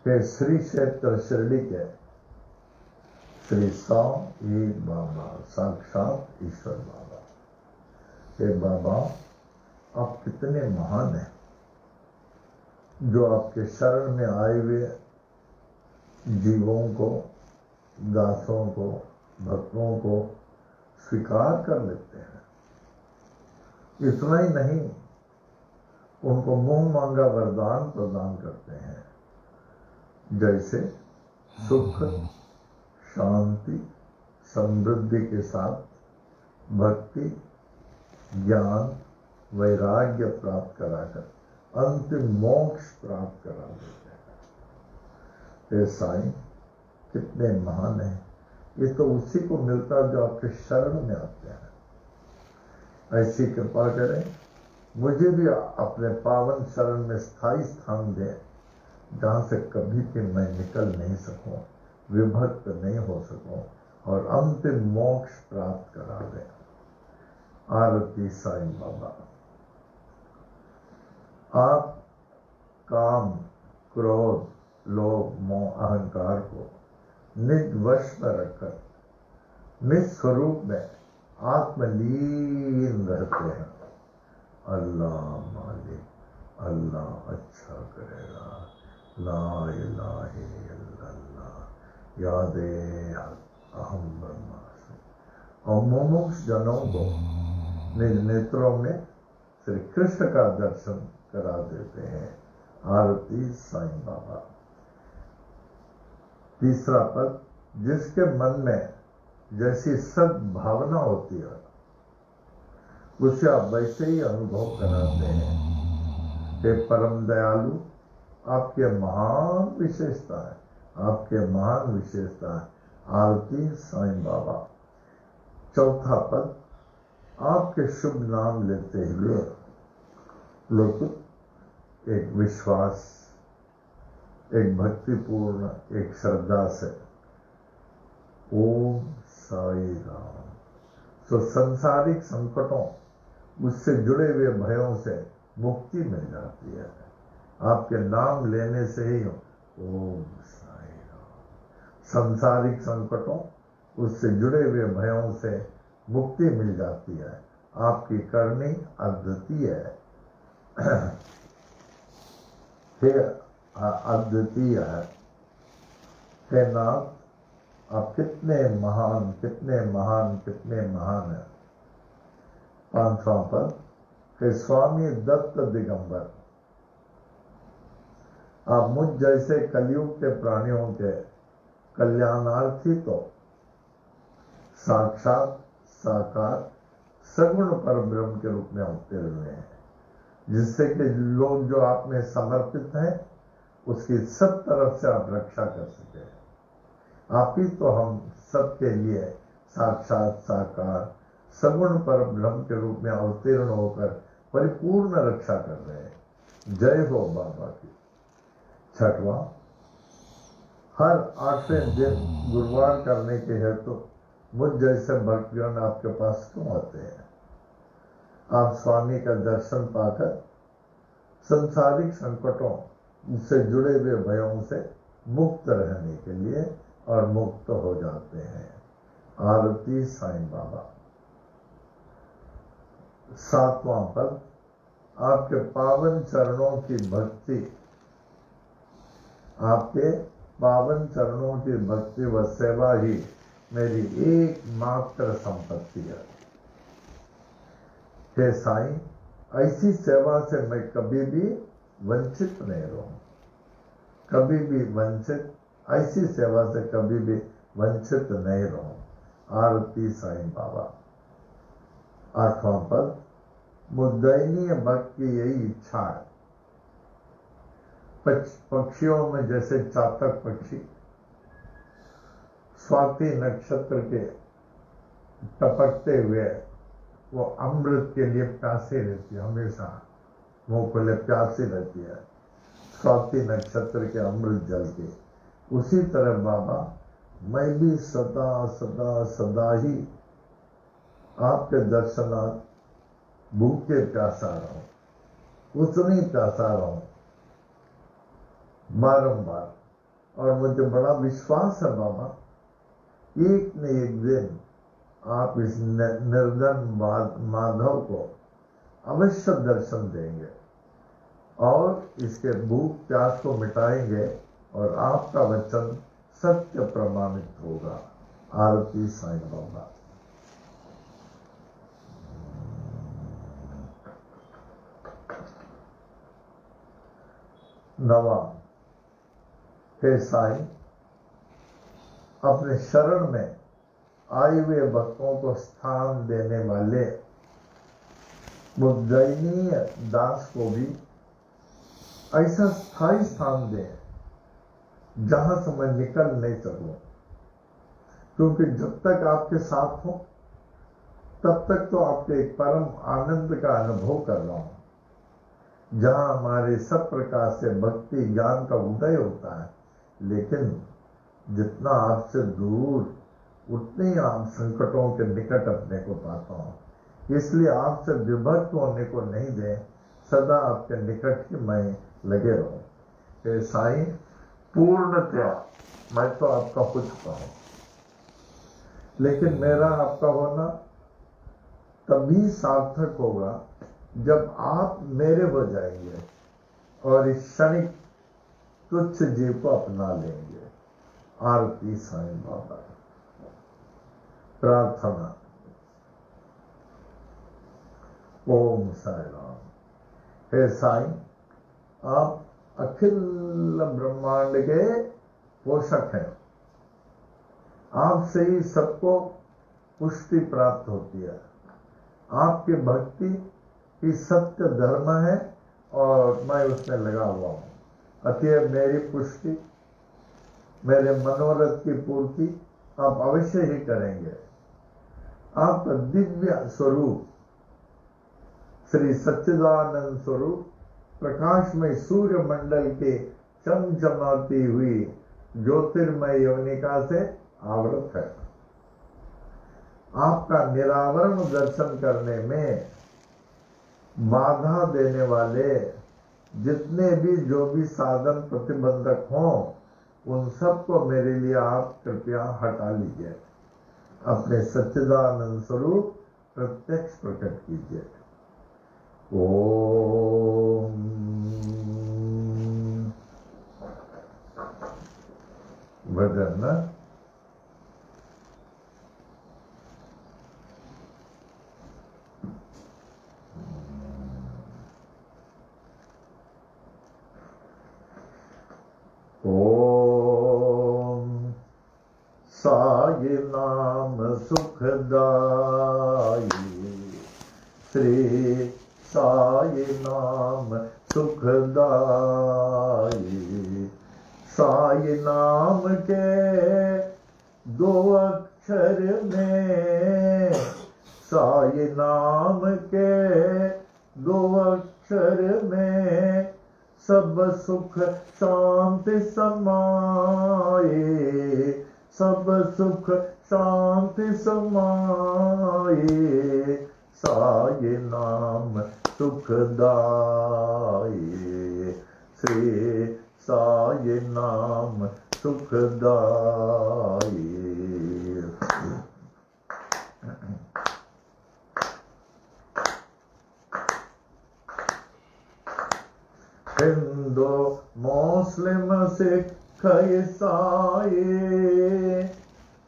के श्री क्षेत्र शिरडी के श्री साई बाबा साक्षात ईश्वर बाबा हे बाबा आप कितने महान हैं जो आपके शरण में आए हुए जीवों को दासों को भक्तों को स्वीकार कर लेते हैं। इतना ही नहीं उनको मुंह मांगा वरदान प्रदान करते हैं जैसे सुख शांति समृद्धि के साथ भक्ति ज्ञान वैराग्य प्राप्त कराकर अंतिम मोक्ष प्राप्त करा देते हैं। ये साईं कितने महान हैं। ये तो उसी को मिलता जो आपके शरण में आते हैं। ऐसी कृपा करें मुझे भी अपने पावन शरण में स्थायी स्थान दें जहां से कभी भी मैं निकल नहीं सकूं विभक्त नहीं हो सकूं और अंतिम मोक्ष प्राप्त करा दें। आरती साईं बाबा। आप काम क्रोध लोभ मोह अहंकार को निज वश में रखकर निज स्वरूप में आत्मलीन रहते हैं। अल्लाह मालिक, अल्लाह अच्छा करेगा, ला इलाहा इल्लल्लाह, यादे अहम ब्रह्मास्मि। और मुमुक्ष जनों को निज नेत्रों में श्री कृष्ण का दर्शन करा देते हैं। आरती साईं बाबा। तीसरा पद, जिसके मन में जैसी सद्भावना होती है उसे आप वैसे ही अनुभव कराते हैं। हे परम दयालु, आपके महान विशेषता है, आपके महान विशेषता है। आरती साईं बाबा। चौथा पद, आपके शुभ नाम लेते हुए लेकिन एक विश्वास, एक भक्तिपूर्ण, एक श्रद्धा से ओम साई राम। तो सांसारिक संकटों, उससे जुड़े हुए भयों से मुक्ति मिल जाती है आपके नाम लेने से ही। ओम साई राम। सांसारिक संकटों, उससे जुड़े हुए भयों से मुक्ति मिल जाती है। आपकी करनी अद्वितीय है। हे अद्वितीय है। हे नाथ, आप कितने महान, कितने महान, कितने महान हैं। पांचवां पद, हे स्वामी दत्त दिगंबर, आप मुझ जैसे कलयुग के प्राणियों के कल्याणार्थी तो साक्षात साकार सगुण पर ब्रह्म के रूप में अवतरे हुए हैं, जिससे कि लोग जो आप में समर्पित हैं उसकी सब तरफ से आप रक्षा कर सके। आप ही तो हम सबके लिए साक्षात साकार सगुण पर ब्रह्म के रूप में अवतीर्ण होकर परिपूर्ण रक्षा कर रहे हैं। जय हो बाबा की। छठवां, हर 8वें दिन गुरुवार करने के हेतु मुझ जैसे भक्तजन आपके पास क्यों आते हैं। आप स्वामी का दर्शन पाकर संसारिक संकटों से जुड़े हुए भयों से मुक्त रहने के लिए और मुक्त हो जाते हैं। आरती साईं बाबा। सातवां पद, आपके पावन चरणों की भक्ति, आपके पावन चरणों की भक्ति व सेवा ही मेरी एकमात्र संपत्ति है। हे साईं, ऐसी सेवा से मैं कभी भी वंचित नहीं रहूं, कभी भी वंचित, ऐसी सेवा से कभी भी वंचित नहीं रहूं। आरती साईं बाबा। आठवां पद, मुद्दयनीय भक्त की यही इच्छा है। पक्षियों में जैसे चातक पक्षी स्वाति नक्षत्र के टपकते हुए वो अमृत के लिए प्यासी रहती है, हमेशा मुंह खुले प्यासी रहती है स्वाति नक्षत्र के अमृत जल के। उसी तरह बाबा, मैं भी सदा सदा सदा ही आपके दर्शनार्थ भूखे प्यासा रहूं, उतनी प्यासा रहूं बारंबार। और मुझे बड़ा विश्वास है बाबा, एक न एक दिन आप इस निर्धन माधव को अवश्य दर्शन देंगे और इसके भूख प्यास को मिटाएंगे और आपका वचन सत्य प्रमाणित होगा। आरती साईं बाबा। नवा, हे साईं, अपने शरण में आए हुए भक्तों को स्थान देने वाले मुद्दयनीय दास को भी ऐसा स्थायी स्थान दे जहां से मैं निकल नहीं सकूं, क्योंकि जब तक आपके साथ हो तब तक तो आपके एक परम आनंद का अनुभव कर रहा हूं, जहां हमारे सब प्रकार से भक्ति ज्ञान का उदय होता है। लेकिन जितना आपसे दूर, उतने ही आप संकटों के निकट अपने को पाता हूं। इसलिए आपसे विभक्त होने को नहीं दे, सदा आपके निकट ही मैं लगे रहूं। हे साईं, पूर्णतया मैं तो आपका हो चुका हूं, लेकिन मेरा आपका होना तभी सार्थक होगा जब आप मेरे हो जाएंगे और इस क्षणिक तुच्छ जीव को अपना लेंगे। आरती साईं बाबा। प्रार्थना। ओम साई राम। हे साईं, आप अखिल ब्रह्मांड के पोषक हैं। आपसे ही सबको पुष्टि प्राप्त होती है। आपकी भक्ति ही सत्य धर्म है और मैं उसमें लगा हुआ हूं। अतः मेरी पुष्टि, मेरे मनोरथ की पूर्ति आप अवश्य ही करेंगे। आपका दिव्य स्वरूप, श्री सच्चिदानंद स्वरूप, प्रकाशमय सूर्य मंडल के चमचमाती हुई ज्योतिर्मय यवनिका से आवृत है। आपका निरावरण दर्शन करने में बाधा देने वाले जितने भी जो भी साधन प्रतिबंधक हों, उन सबको मेरे लिए आप कृपया हटा लीजिए। अपने सच्चिदानंद स्वरूप प्रत्यक्ष प्रकट कीजिए। ओम भजन न ओम साई नाम सुखदाई, श्री साई नाम सुखदाई। साई नाम के दो अक्षर में, साई नाम के दो अक्षर में सब सुख शांति समाए, सब सुख शांति समाए। साई नाम सुखदाई, श्री साई नाम सुखदाई। हिंदू मुस्लिम सिख ईसाई,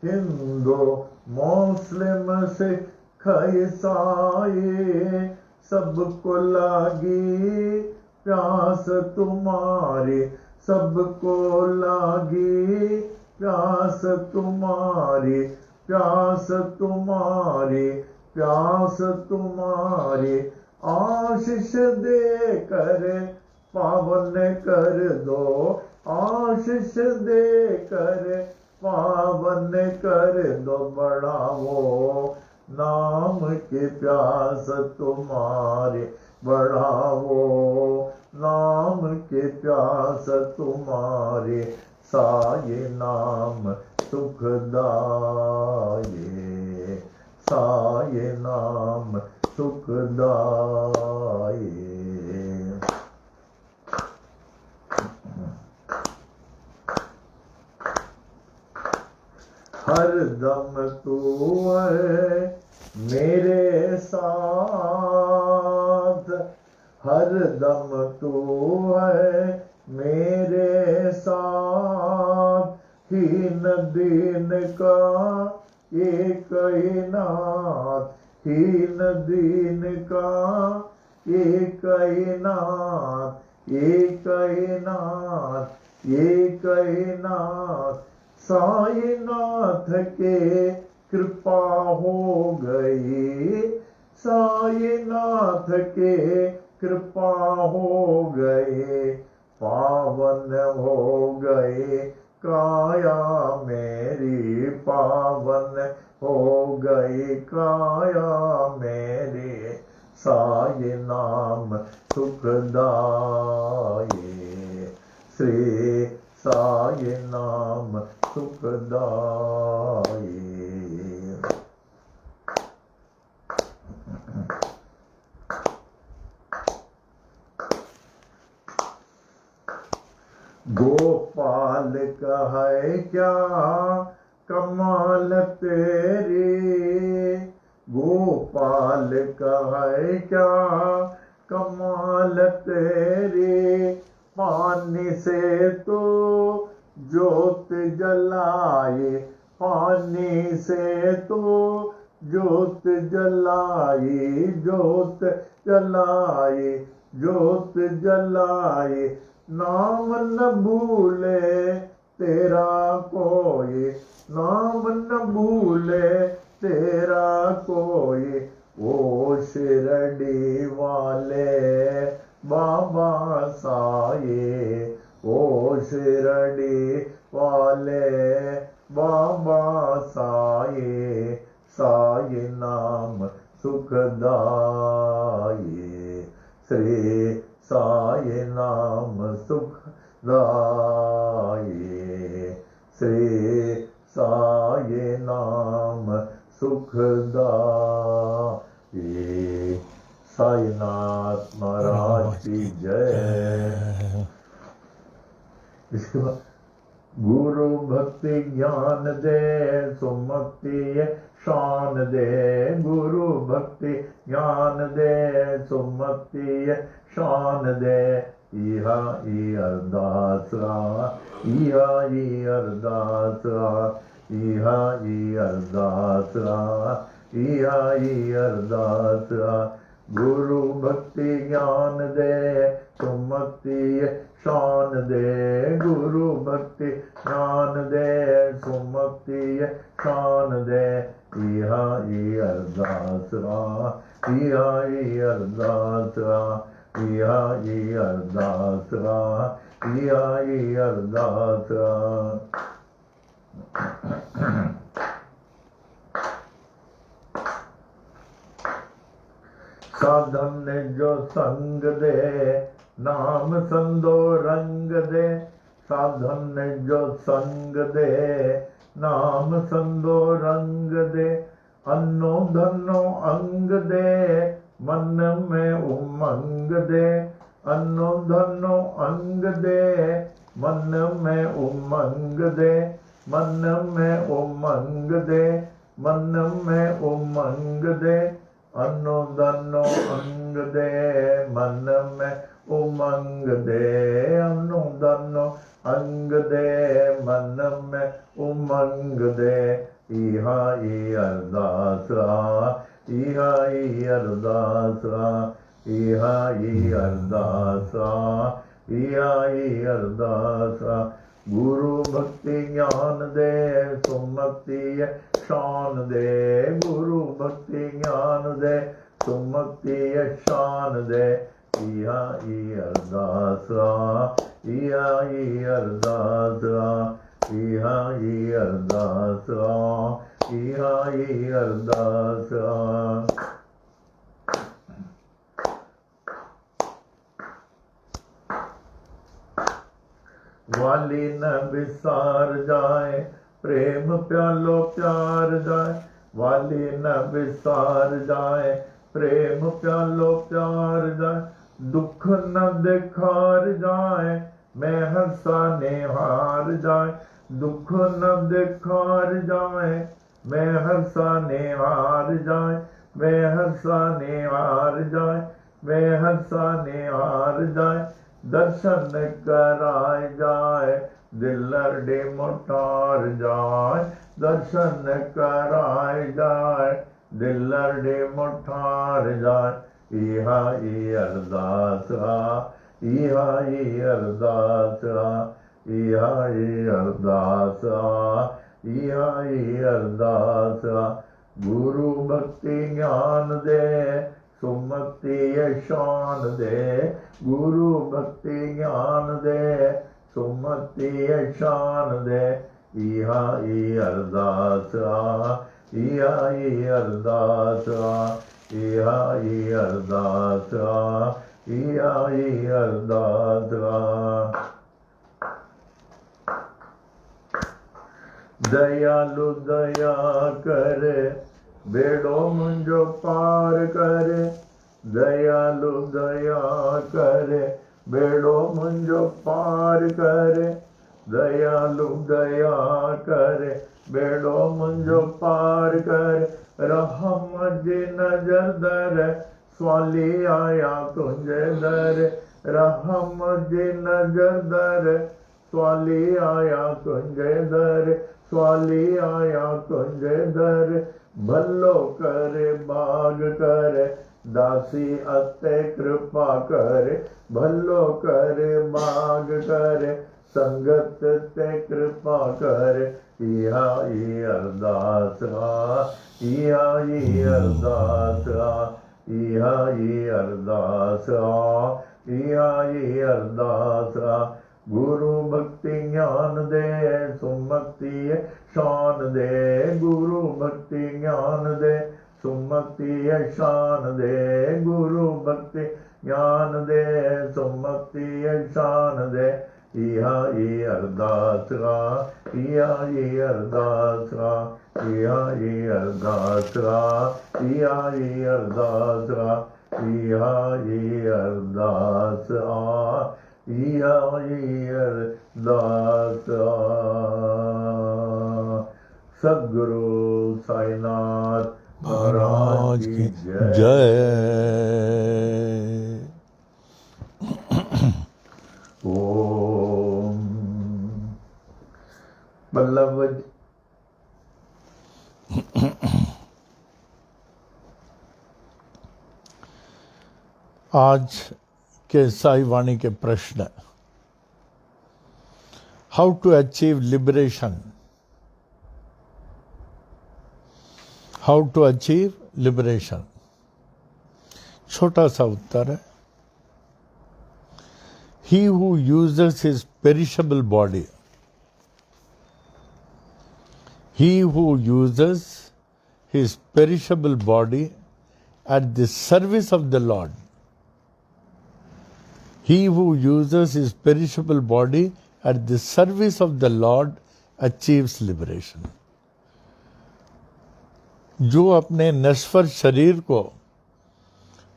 हिंदू मुस्लिम सिख ईसाई, सबको लागी प्यास तुम्हारी, सबको लागी प्यास तुम्हारी, प्यास तुम्हारी, प्यास तुम्हारी। आशीष दे कर पावन कर दो, आशीष दे कर पावन कर दो। बढ़ाओ नाम की प्यास तुम्हारी, बढ़ाओ नाम की प्यास तुम्हारी। साई नाम सुखदाई, साई नाम सुखदाई। हर दम तू है मेरे साथ, हर दम तू है मेरे साथ। हीन दीन का एक ही नाथ, हीन दीन का एक ही नाथ, एक ही नाथ, एक ही नाथ। साई नाथ के कृपा हो गई, साई नाथ के कृपा हो गए। पावन हो गए काया मेरी, पावन हो गई काया मेरी। साई नाम सुखदाई, श्री साई नाम सुखदाई। गोपाल का है क्या कमाल तेरी, गोपाल कमाल कहे क्या कमाल तेरी, पानी से तो ज्योत जलाए, पानी से तो ज्योत जलाए, ज्योत जलाए, ज्योत जलाए, नाम न भूले तेरा कोई, नाम न भूले तेरा कोई, ओ शिरडी वाले बाबा साए, ओ शिरडी वाले बाबा साए, साए नाम सुखदाए, श्री साए नाम सुखदाए, श्री साए नाम सुखदाए। साईनाथ महाराज की जय। इसके बाद गुरु भक्ति ज्ञान दे, सुमति शान दे, गुरु भक्ति ज्ञान दे, सुमति शान दे, इहा ई अरदासा, इहा ई अरदासा, इहा ई अरदासा, इहा ई अरदासा, गुरु भक्ति ज्ञान दे, सुमति शान दे, गुरु भक्ति ज्ञान दे, सुमति शान दे, इहा ई अरदासा, इहा ई अरदासा, इहा ई अरदासा, इहा ई अरदासा। साधन जो संग दे, नाम संदो रंग दे, साधन जो संग दे, नाम संदो रंग दे, अन्नो धनो अंग दे, मन में उमंग दे, अन्नो धनो अंग दे, मन में उमंग दे, मन में उमंग दे, मन में उमंग दे, अन्नो धनो अंग दे, मन में उमंग दे, अन्नो धनो अंग दे, मन में उमंग दे, इहा ई अरदासा, इहा ई अरदासा, इहा ई अरदासा, इहा ई अरदासा, गुरु भक्ति ज्ञान दे, सुमति शान दे, गुरु भक्ति ज्ञान दे, सुमति शान दे, इहा ई अरदासा, इहा ई अरदासा, इहा ई अरदासा, इहा ई अरदासा। वाली न विसार जाए, प्रेम प्यालो प्यार जाए, वाली न विसार जाए, प्रेम प्यालो प्यार जाए, दुख न दिखार जाए, मैं हंसाने हार जाए, दुख न दिखार जाए, मैं हंसाने हार जाए, मैं हंसाने हार जाए, मैं हंसाने हार जाए, दर्शन कराए जाए, दिल लड़े मोटार जाए, दर्शन कराए जाए, दिल लड़े मोटार जाए, इहा ई अरदासा, इहा ई अरदासा, इहा ई अरदासा, इहा ई अरदासा, गुरु भक्ति ज्ञान दे, सुमति शान दे, गुरु भक्ति ज्ञान दे, सुमति शान दे, इहा ई अरदासा, इहा ई अरदासा, इहा ई अरदासा, इहा ई अरदासा। दयालु दया करे, बेड़ो मुंजो पार करे, दयालु दया करे, बेड़ो मुंजो पार करे, दयालु दया करे, बेड़ो मुंजो पार करे, रहमत जी नजर दर स्वाली आया तुझे दर रहमत जी नजर दर स्वाली आया तुझे दर स्वाली आया तुझे दर भलो करे बाग करे दासी अते कृपा करे भलो करे बाग करे संगत ते कृपा करे इहा ई अरदास इहा ई अरदास इहा ई अरदास इहा ई अरदास गुरु भक्ति ज्ञान दे सुमति शान दे गुरु भक्ति ज्ञान दे सुमति शान दे गुरु भक्ति ज्ञान दे सुमति शान दे इहा ई अरदास इहा ई अरदास इहा ई अरदास इहा ई अरदास इहा ई अरदास इहा ई अरदास सद्गुरु साईनाथ महाराज की जय। ओम बल्लभ आज के साई वाणी के प्रश्न, how to achieve liberation, how to achieve liberation. छोटा सा उत्तर है, he who uses his perishable body, he who uses his perishable body at the service of the Lord, he who uses his perishable body at the service of the Lord achieves liberation. जो अपने नश्वर शरीर को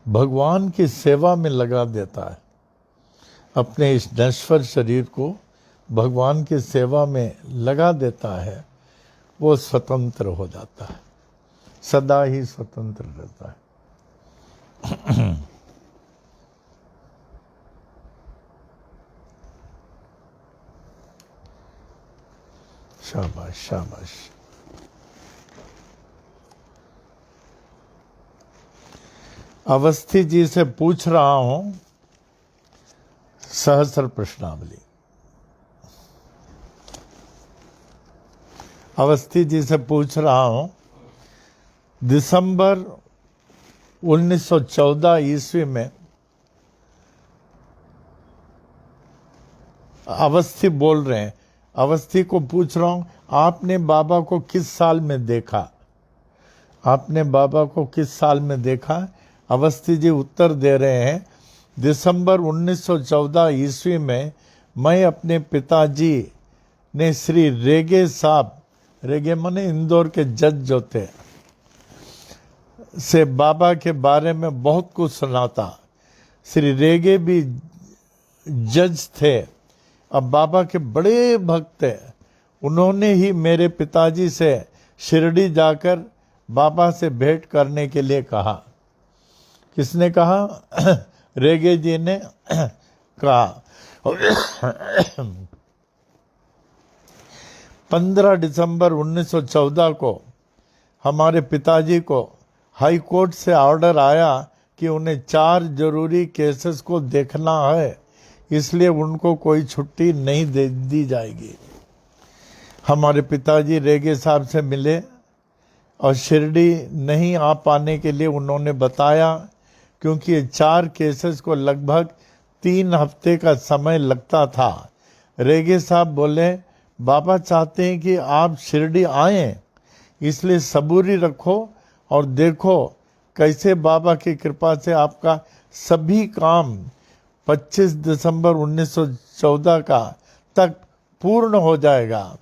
भगवान की सेवा में लगा देता है, अपने इस नश्वर शरीर को भगवान की सेवा में लगा देता है, वो स्वतंत्र हो जाता है, सदा ही स्वतंत्र रहता है। शाबाश शाबाश। अवस्थी जी से पूछ रहा हूं सहस्र प्रश्नावली। अवस्थी जी से पूछ रहा हूं, दिसंबर 1914 ईस्वी में अवस्थी बोल रहे हैं, अवस्थी को पूछ रहा हूं, आपने बाबा को किस साल में देखा? आपने बाबा को किस साल में देखा? अवस्थी जी उत्तर दे रहे हैं, दिसंबर 1914 ईस्वी में मैं अपने पिताजी ने श्री रेगे साहब, रेगे माने इंदौर के जज जो थे, से बाबा के बारे में बहुत कुछ सुना था। श्री रेगे भी जज थे, अब बाबा के बड़े भक्त थे। उन्होंने ही मेरे पिताजी से शिरडी जाकर बाबा से भेंट करने के लिए कहा। किसने कहा? रेगे जी ने कहा। 15 दिसंबर 1914 को हमारे पिताजी को हाई कोर्ट से ऑर्डर आया कि उन्हें 4 जरूरी केसेस को देखना है, इसलिए उनको कोई छुट्टी नहीं दी जाएगी। हमारे पिताजी रेगे साहब से मिले और शिरडी नहीं आ पाने के लिए उन्होंने बताया, क्योंकि ये 4 केसेस को लगभग 3 हफ्ते का समय लगता था। रेगे साहब बोले, बाबा चाहते हैं कि आप शिरडी आएं, इसलिए सबूरी रखो और देखो कैसे बाबा की कृपा से आपका सभी काम 25 दिसंबर 1914 का तक पूर्ण हो जाएगा।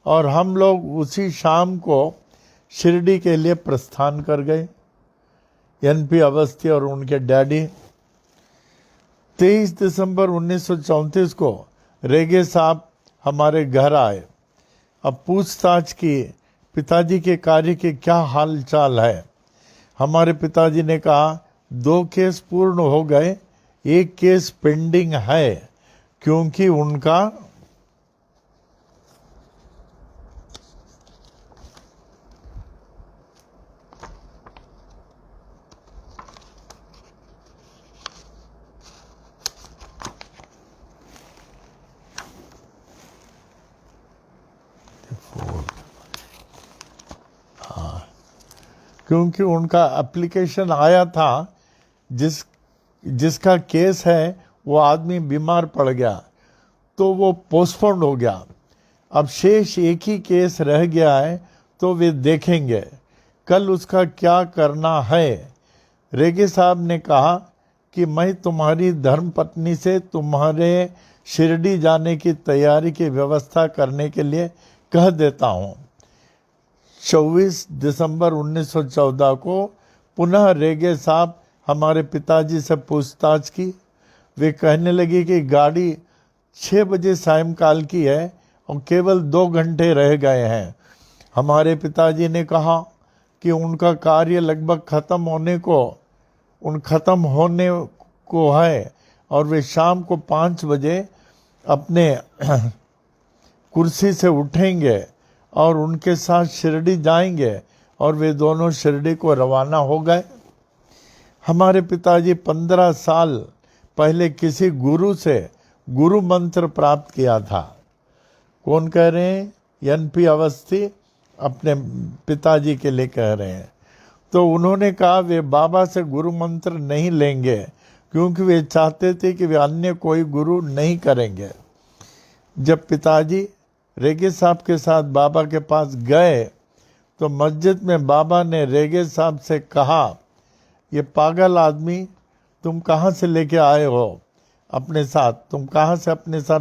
और हम लोग उसी शाम को शिरडी के लिए प्रस्थान कर गए। एनपी अवस्थी और उनके डैडी। 23 दिसंबर 1934 को रेगे साहब हमारे घर आए। अब पूछताछ की, पिताजी के कार्य के क्या हाल चाल है। हमारे पिताजी ने कहा 2 केस पूर्ण हो गए, 1 केस पेंडिंग है, क्योंकि उनका क्योंकि उनका एप्लीकेशन आया था, जिसका केस है वो आदमी बीमार पड़ गया तो वो पोस्टपोन्ड हो गया। अब शेष एक ही केस रह गया है, तो वे देखेंगे कल उसका क्या करना है। रेगे साहब ने कहा कि मैं तुम्हारी धर्मपत्नी से तुम्हारे शिरडी जाने की तैयारी की व्यवस्था करने के लिए कह देता हूँ। 24 दिसंबर 1914 को पुनः रेगे साहब हमारे पिताजी से पूछताछ की। वे कहने लगी कि गाड़ी 6 बजे सायंकाल की है और केवल 2 घंटे रह गए हैं। हमारे पिताजी ने कहा कि उनका कार्य लगभग खत्म होने को है और वे शाम को 5 बजे अपने कुर्सी से उठेंगे और उनके साथ शिरडी जाएंगे, और वे दोनों शिरडी को रवाना हो गए। हमारे पिताजी 15 साल पहले किसी गुरु से गुरु मंत्र प्राप्त किया था। कौन कह रहे हैं? NP अवस्थी अपने पिताजी के लिए कह रहे हैं। तो उन्होंने कहा वे बाबा से गुरु मंत्र नहीं लेंगे, क्योंकि वे चाहते थे कि वे अन्य कोई गुरु नहीं करेंगे। जब पिताजी रेगे साहब के साथ बाबा के पास गए तो मस्जिद में बाबा ने रेगे साहब से कहा, ये पागल आदमी तुम कहाँ से लेके आए हो अपने साथ, तुम कहाँ से अपने साथ